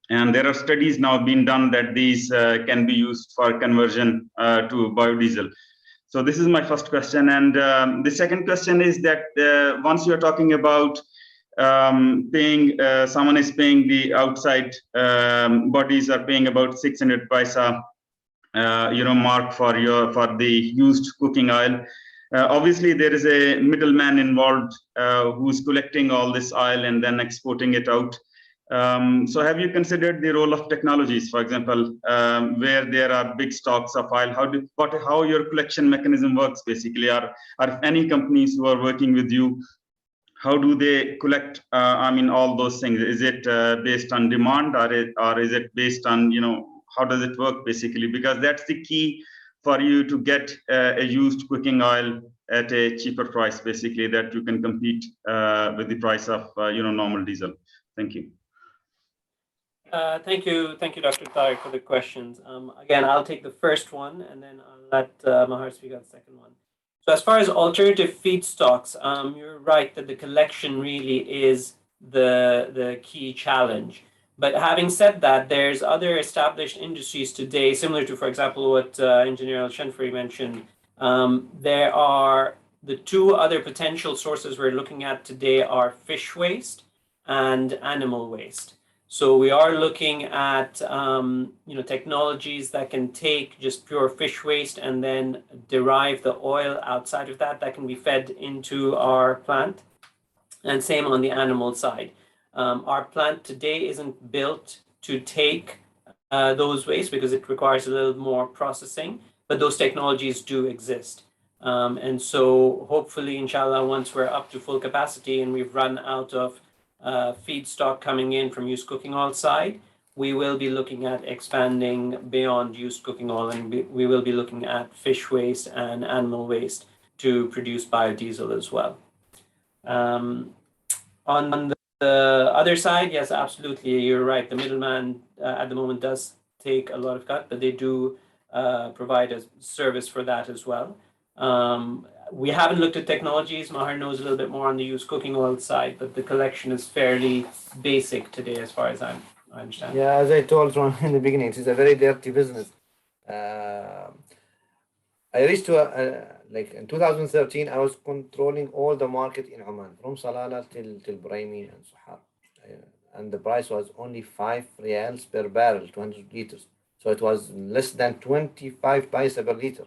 And there are studies now being done that these can be used for conversion to biodiesel. So this is my first question. And the second question is that once you're talking about paying, someone is paying the outside bodies are paying about 600 paisa, mark for the used cooking oil. Obviously, there is a middleman involved who's collecting all this oil and then exporting it out. So have you considered the role of technologies, for example, where there are big stocks of oil? How your collection mechanism works basically? Are any companies who are working with you, how do they collect? All those things. Is it based on demand, or is it based on how does it work basically? Because that's the key for you to get a used cooking oil at a cheaper price, basically, that you can compete with the price of normal diesel. Thank you. Thank you, Dr. Tariq, for the questions. Again, I'll take the first one, and then I'll let Maher speak on the second one. So as far as alternative feedstocks, you're right that the collection really is the key challenge. But having said that, there's other established industries today, similar to, for example, what Engineer Al-Shanfari mentioned. There are the two other potential sources we're looking at today are fish waste and animal waste. So we are looking at technologies that can take just pure fish waste and then derive the oil outside of that can be fed into our plant. And same on the animal side. Our plant today isn't built to take those wastes because it requires a little more processing, but those technologies do exist. And so hopefully, inshallah, once we're up to full capacity and we've run out of feedstock coming in from used cooking oil side, we will be looking at expanding beyond used cooking oil, and we will be looking at fish waste and animal waste to produce biodiesel as well. On the other side, yes, absolutely, you're right. The middleman at the moment does take a lot of cut, but they do provide a service for that as well. We haven't looked at technologies. Maher knows a little bit more on the used cooking oil side, but the collection is fairly basic today as far as I understand. Yeah, as I told Ron in the beginning, it is a very dirty business. I reached to, like in 2013, I was controlling all the market in Oman, from Salalah till Brahimi and Suhar. And the price was only 5 riyals per barrel, 200 liters. So it was less than 25 paisa per liter.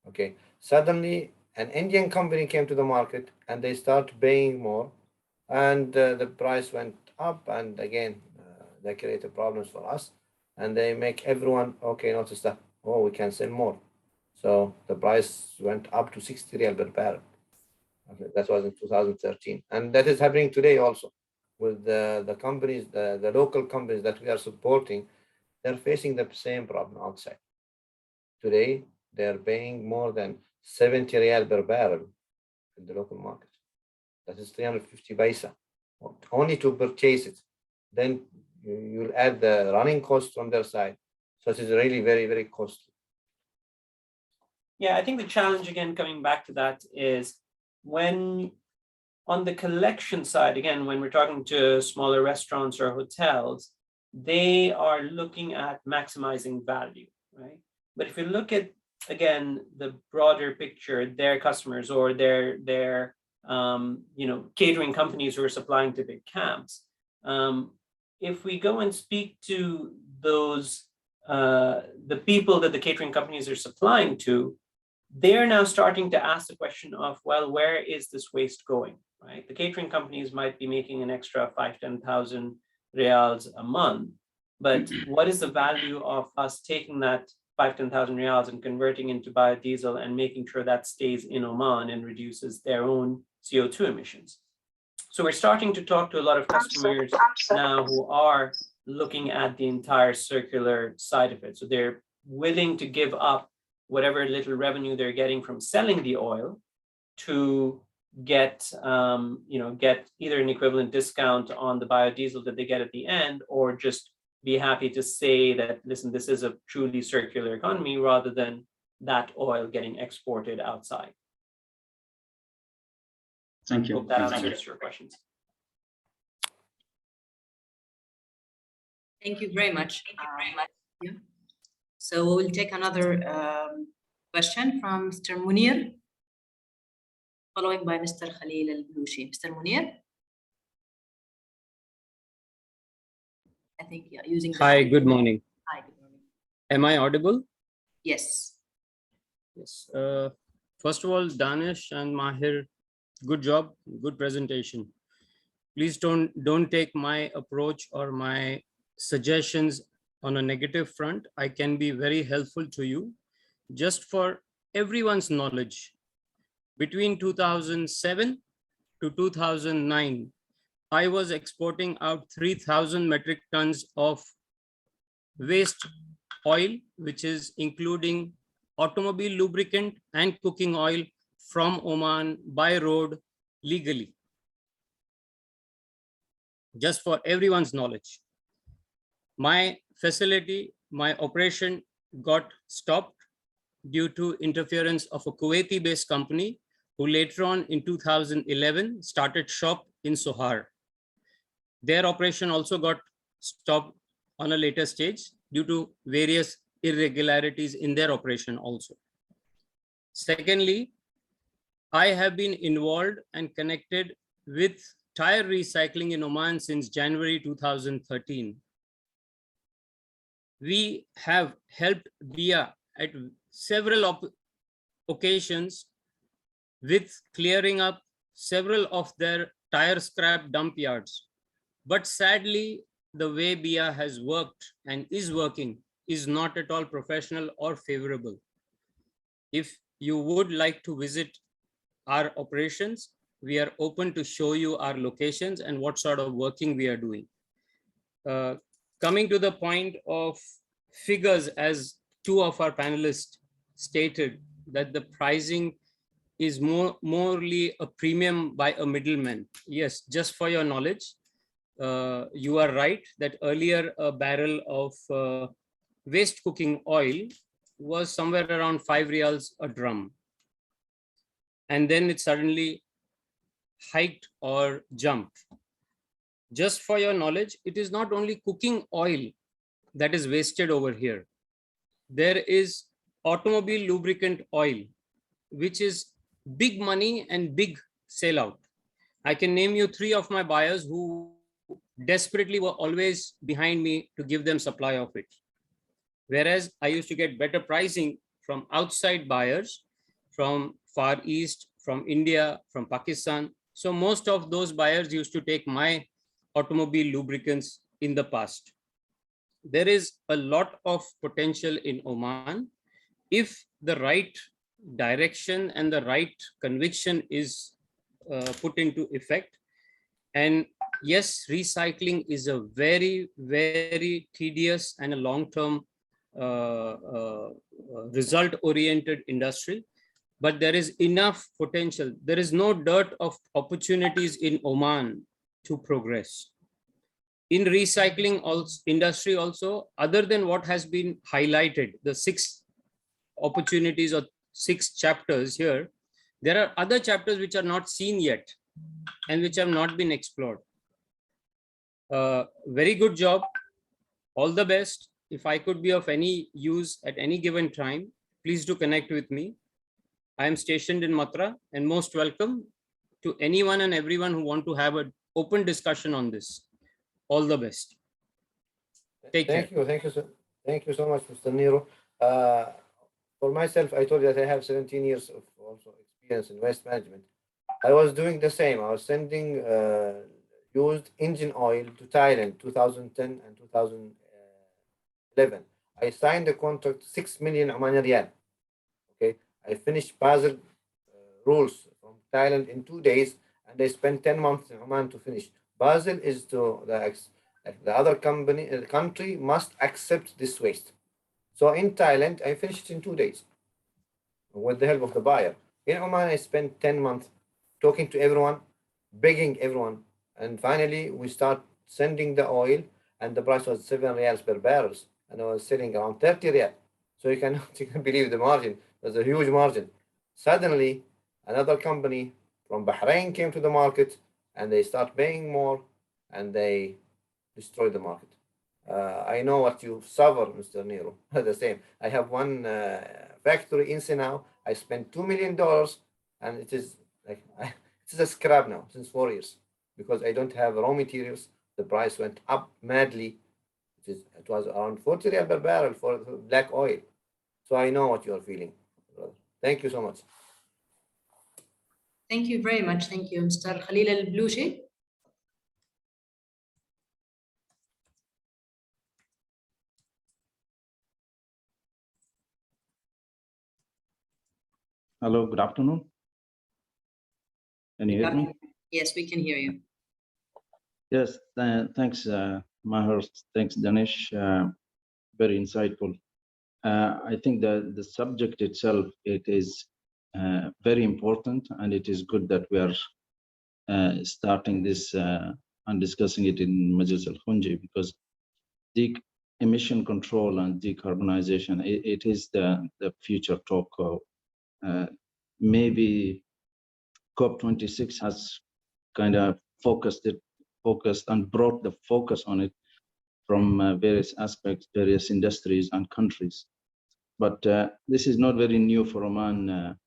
Okay. Suddenly, an Indian company came to the market and they start paying more, and the price went up, and again they created problems for us, and they make everyone notice that we can sell more. So the price went up to 60 riyal per barrel. Okay, that was in 2013. And that is happening today also with the companies, the local companies that we are supporting. They're facing the same problem outside. Today, they're paying more than 70 riyal per barrel in the local market. That is 350 paisa, only to purchase it. Then you'll add the running costs on their side. So it is really very, very costly. Yeah, I think the challenge, again, coming back to that, is when on the collection side, again, when we're talking to smaller restaurants or hotels, they are looking at maximizing value, right? But if you look at, again, the broader picture, their customers or their catering companies who are supplying to big camps, if we go and speak to those, the people that the catering companies are supplying to, they're now starting to ask the question of, well, where is this waste going, right? The catering companies might be making an extra 5,000-10,000 reals a month, but what is the value of us taking that 5,000-10,000 reals and converting into biodiesel and making sure that stays in Oman and reduces their own CO2 emissions? So we're starting to talk to a lot of customers now who are looking at the entire circular side of it. So they're willing to give up whatever little revenue they're getting from selling the oil to get either an equivalent discount on the biodiesel that they get at the end, or just be happy to say that, listen, this is a truly circular economy rather than that oil getting exported outside. Thank you. Hope that answers your questions. Thank you very much. Yeah. So we'll take another question from Mr. Munir, following by Mr. Khalil Al-Blushi. Mr. Munir? I think, yeah, using the... Hi, good morning. Hi, good morning. Am I audible? Yes. Yes. First of all, Daanish and Maher, good job, good presentation. Please don't take my approach or my suggestions on a negative front. I can be very helpful to you. Just for everyone's knowledge, between 2007 to 2009, I was exporting out 3,000 metric tons of waste oil, which is including automobile lubricant and cooking oil from Oman by road legally. Just for everyone's knowledge. My facility, my operation got stopped due to interference of a Kuwaiti-based company who later on in 2011 started shop in Sohar. Their operation also got stopped on a later stage due to various irregularities in their operation also. Secondly, I have been involved and connected with tire recycling in Oman since January 2013. We have helped BIA at several occasions with clearing up several of their tire scrap dump yards. But sadly, the way BIA has worked and is working is not at all professional or favorable. If you would like to visit our operations, we are open to show you our locations and what sort of working we are doing. Coming to the point of figures, as two of our panelists stated, that the pricing is morely a premium by a middleman. Yes, just for your knowledge, you are right that earlier a barrel of waste cooking oil was somewhere around 5 riyals a drum. And then it suddenly hiked or jumped. Just for your knowledge, it is not only cooking oil that is wasted over here. There is automobile lubricant oil, which is big money and big sell out. I can name you 3 of my buyers who desperately were always behind me to give them supply of it. Whereas I used to get better pricing from outside buyers, from Far East, from India, from Pakistan. So most of those buyers used to take my automobile lubricants in the past. There is a lot of potential in Oman, if the right direction and the right conviction is put into effect. And yes, recycling is a very, very tedious and a long-term result-oriented industry, but there is enough potential. There is no dearth of opportunities in Oman to progress. In recycling industry also, other than what has been highlighted, the 6 opportunities or 6 chapters here, there are other chapters which are not seen yet and which have not been explored. Very good job. All the best. If I could be of any use at any given time, please do connect with me. I am stationed in Matra and most welcome to anyone and everyone who want to have an open discussion on this. All the best. Take care. Thank you so much, Mr. Nero. For myself, I told you that I have 17 years of also experience in waste management. I was doing the same. I was sending used engine oil to Thailand, 2010 and 2011. I signed the contract, 6 million Omani Riyal. Okay, I finished Basel rules from Thailand in 2 days, and I spent 10 months in Oman to finish. Basel is to the other country must accept this waste. So in Thailand, I finished in 2 days with the help of the buyer. In Oman, I spent 10 months talking to everyone, begging everyone. And finally, we start sending the oil, and the price was 7 riyals per barrel. And I was selling around 30 riyal. So you can believe the margin. There's a huge margin. Suddenly, another company from Bahrain came to the market, and they start paying more, and they destroy the market. I know what you suffer, Mr. Nero. The same. I have one factory in Sinau. I spent $2 million, and it is like it's a scrap now since 4 years because I don't have raw materials. The price went up madly. It was around 40 riyal per barrel for black oil. So I know what you are feeling, brother. Thank you so much. Thank you very much. Thank you, Mr. Khalil Al-Blushi. Hello, good afternoon. Can you hear me? Yes, we can hear you. Yes, thanks, Maher. Thanks, Daanish. Very insightful. I think that the subject itself, it is very important, and it is good that we are starting this and discussing it in Majlis Al Khonji, because emission control and decarbonization, it is the future talk of maybe COP26 has kind of focused and brought the focus on it from various aspects, various industries and countries. But this is not very new for Oman.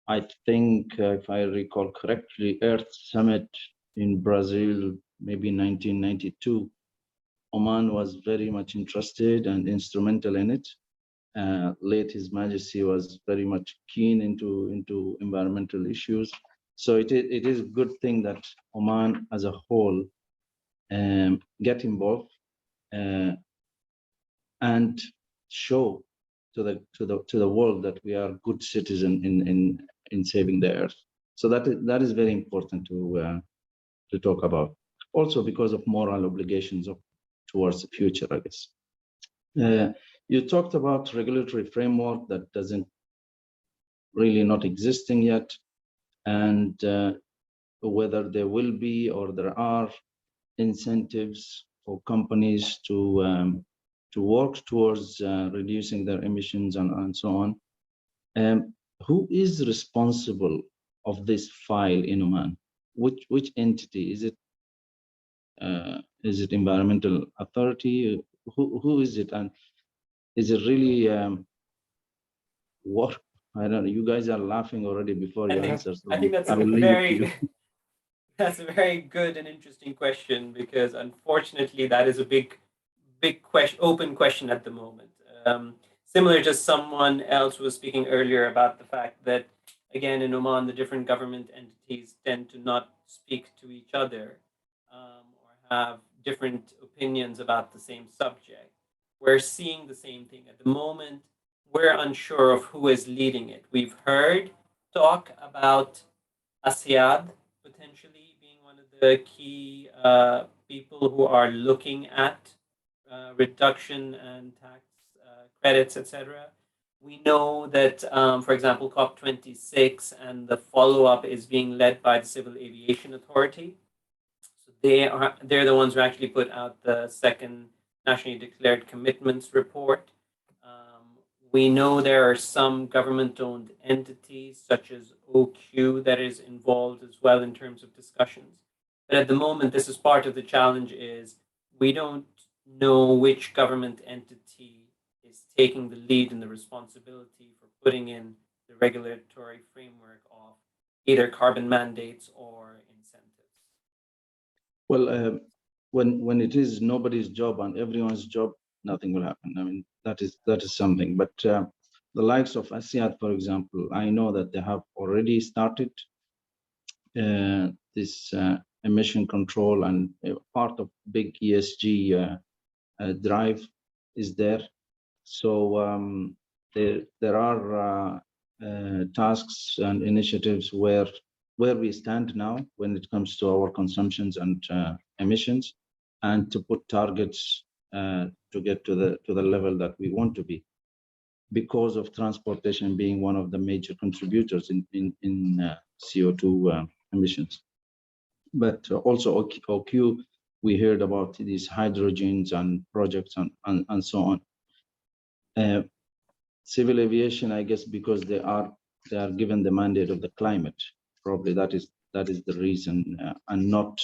I think, if I recall correctly, Earth Summit in Brazil, maybe 1992, Oman was very much interested and instrumental in it. Late His Majesty was very much keen into environmental issues. So it is a good thing that Oman as a whole get involved and show to the world that we are good citizens in saving the earth. So that is very important to talk about. Also because of moral obligations towards the future, I guess. You talked about regulatory framework that doesn't really not existing yet, and whether there will be or there are incentives for companies to work towards reducing their emissions and so on. Who is responsible of this file in Oman? Which entity is it? Is it environmental authority? Who is it? And is it really what? I don't know. You guys are laughing already before you answer. So I think that's that's a very good and interesting question, because unfortunately that is a big question, open question at the moment. Similar to someone else who was speaking earlier about the fact that, again, in Oman, the different government entities tend to not speak to each other or have different opinions about the same subject. We're seeing the same thing at the moment. we're unsure of who is leading it. We've heard talk about Asyad potentially being one of the key people who are looking at reduction and tax credits, etc. We know that, for example, COP26 and the follow-up is being led by the Civil Aviation Authority. So they're the ones who actually put out the second nationally declared commitments report. We know there are some government-owned entities such as OQ that is involved as well in terms of discussions. But at the moment, this is part of the challenge is we don't know which government entity is taking the lead and the responsibility for putting in the regulatory framework of either carbon mandates or incentives. Well, when it is nobody's job and everyone's job, nothing will happen. I mean, that is something. But the likes of ASEAN, for example, I know that they have already started this emission control, and part of big ESG drive is there. So there are tasks and initiatives where we stand now when it comes to our consumptions and emissions, and to put targets to get to the level that we want to be, because of transportation being one of the major contributors in CO2 emissions. But also OQ, we heard about these hydrogens and projects and so on. Civil aviation, I guess, because they are given the mandate of the climate. Probably that is the reason, and not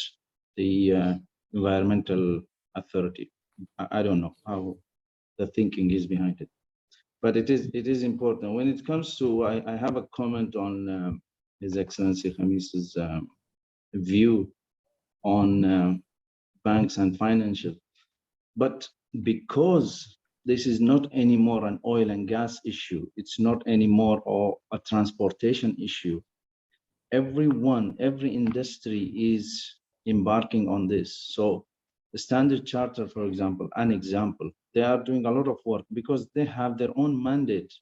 the environmental authority. I don't know how the thinking is behind it, but it is important. When it comes to, I have a comment on His Excellency Khamis's view on banks and financial, but because this is not anymore an oil and gas issue, it's not anymore a transportation issue. Every industry is embarking on this. So the Standard Charter, for example, an example, they are doing a lot of work because they have their own mandate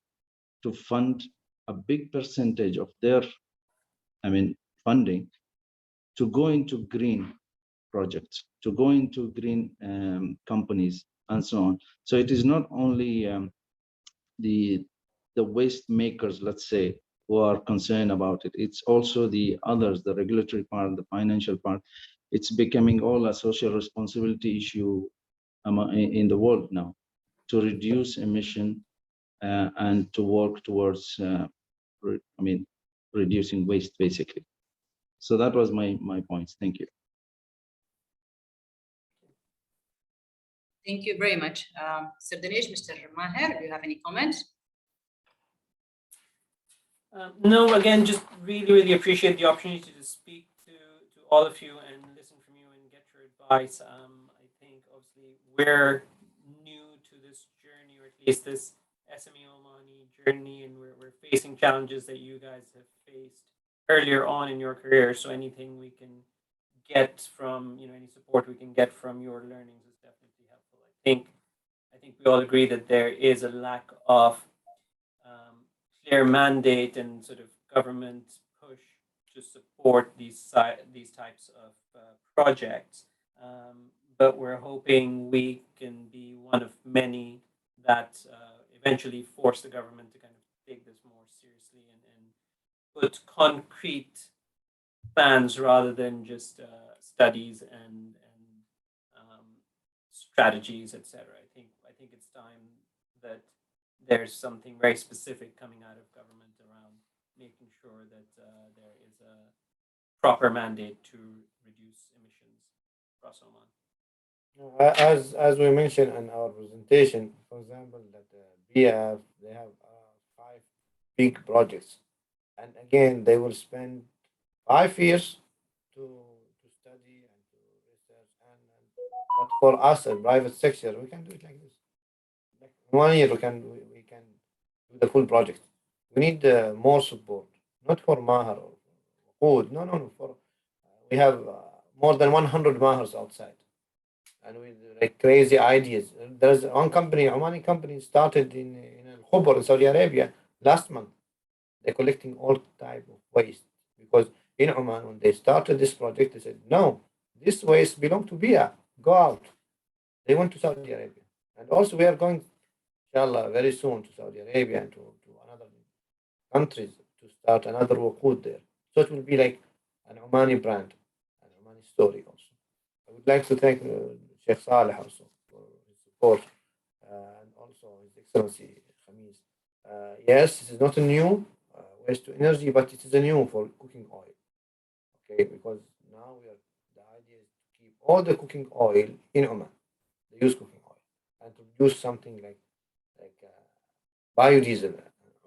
to fund a big percentage of their, funding to go into green projects, to go into green companies and so on. So it is not only the waste makers, let's say, who are concerned about it. It's also the others, the regulatory part, the financial part. It's becoming all a social responsibility issue in the world now, to reduce emission and to work towards, reducing waste, basically. So that was my points. Thank you. Thank you very much. Mr. Daanish, Mr. Maher, do you have any comments? No, again, just really appreciate the opportunity to speak to all of you and listen from you and get your advice. I think obviously we're new to this journey, or at least this SME Omani journey, and we're facing challenges that you guys have faced earlier on in your career. So anything we can get from, any support we can get from your learnings is definitely helpful. I think we all agree that there is a lack of clear mandate and sort of government push to support these types of projects. But we're hoping we can be one of many that eventually force the government to kind of take this more seriously and put concrete plans rather than just studies and strategies, etc. I think it's time that there's something very specific coming out of government around making sure that there is a proper mandate to reduce emissions across Oman. As we mentioned in our presentation, for example, that BF, they have 5 big projects, and again they will spend 5 years to study and to research, but for us, a private sector, we can do it like this. Like 1 year, we can do the full project. We need more support, not for Maher or Wakud. No. We have more than 100 Mahers outside, and with like crazy ideas. There's one company, Omani company, started in Al Khubur in Saudi Arabia last month. They're collecting all type of waste because in Oman, when they started this project, they said, no, this waste belongs to BIA. Go out. They went to Saudi Arabia. And also we are going, inshallah, very soon to Saudi Arabia and to another countries to start another Wakud there. So it will be like an Omani brand, an Omani story also. I would like to thank Sheikh Saleh also for his support and also His Excellency Khamis. Yes, this is not a new waste to energy, but it is a new for cooking oil. Okay, because now the idea is to keep all the cooking oil in Oman. They use cooking oil and to produce something like biodiesel,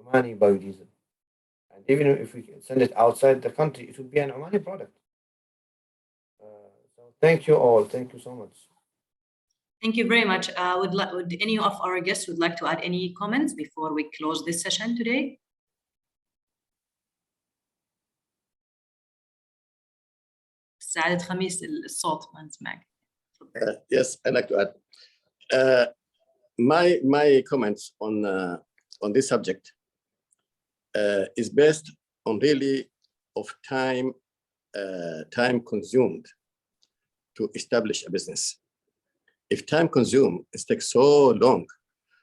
Omani biodiesel. And even if we can send it outside the country, it will be an Omani product. So thank you all. Thank you so much. Thank you very much. Would any of our guests would like to add any comments before we close this session today? سعادة خميس الصوت ما نسمعك. Yes, I'd like to add. My comments on this subject is based on really of time consumed to establish a business. If time consumed, it takes so long.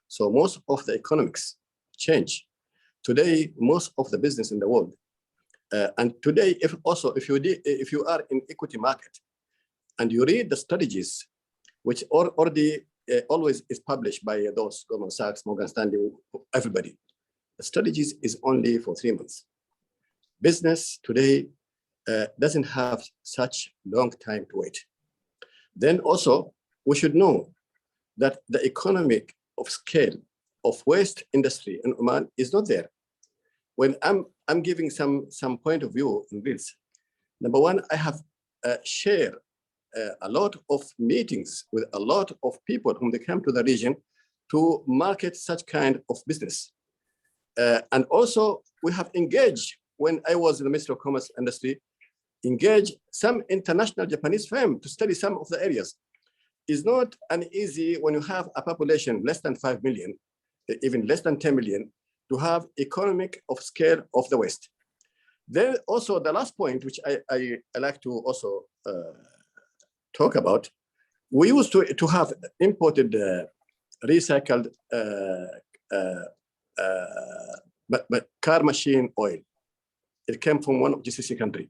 So most of the economics change. Today, most of the business in the world, and today, if you are in equity market, and you read the strategies, which already always is published by those Goldman Sachs, Morgan Stanley, everybody, the strategies is only for 3 months. Business today doesn't have such long time to wait. Then also, we should know that the economic of scale of waste industry in Oman is not there. When I'm giving some point of view in this, number one, I have shared a lot of meetings with a lot of people whom they come to the region to market such kind of business. And also we have engaged, when I was in the Ministry of Commerce Industry, engaged some international Japanese firm to study some of the areas. It's not an easy when you have a population less than 5 million, even less than 10 million, to have economic of scale of the West. Then also the last point, which I like to also talk about, we used to have imported recycled car machine oil. It came from one of GCC country.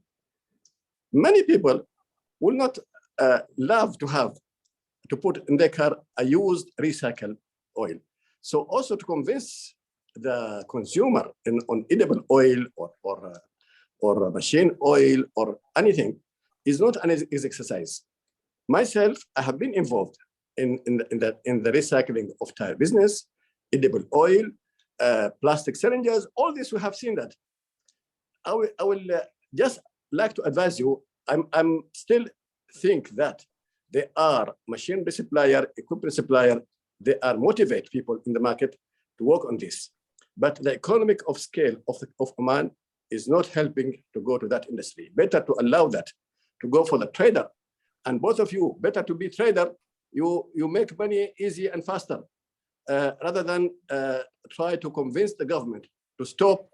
Many people will not love to put in their car a used recycled oil. So also to convince the consumer on edible oil or machine oil or anything is not an easy exercise. Myself, I have been involved in the recycling of tire business, edible oil, plastic syringes, all this we have seen that. I will just like to advise you, I'm still think that they are machinery supplier, equipment supplier, they are motivate people in the market to work on this. But the economic of scale of Oman is not helping to go to that industry. Better to allow that to go for the trader. And both of you, better to be trader, you make money easy and faster, rather than try to convince the government to stop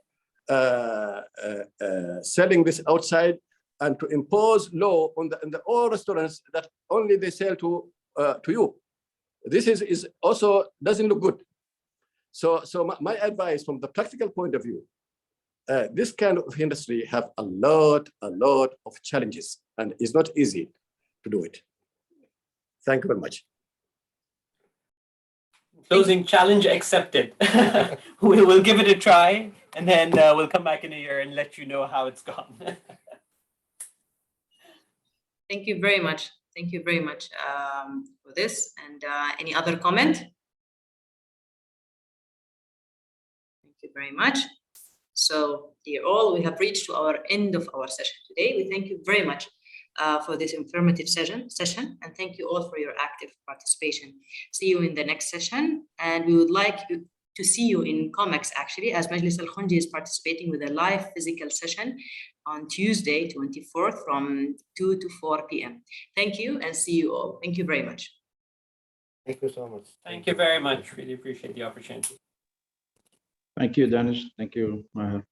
selling this outside and to impose law on all restaurants that only they sell to you. This is also doesn't look good. So my advice from the practical point of view, this kind of industry have a lot of challenges, and it's not easy to do it. Thank you very much. Closing challenge accepted. We will give it a try, and then we'll come back in a year and let you know how it's gone. Thank you very much. Thank you very much for this. And any other comment? Thank you very much. So, dear all, we have reached to our end of our session today. We thank you very much for this informative session, and thank you all for your active participation. See you in the next session, and we would like to see you in COMEX actually, as Majlis Al Khonji is participating with a live physical session on Tuesday, 24th from 2 to 4 p.m. Thank you, and see you all. Thank you very much. Thank you so much. Thank you very much. Really appreciate the opportunity. Thank you, Danish. Thank you, Maher.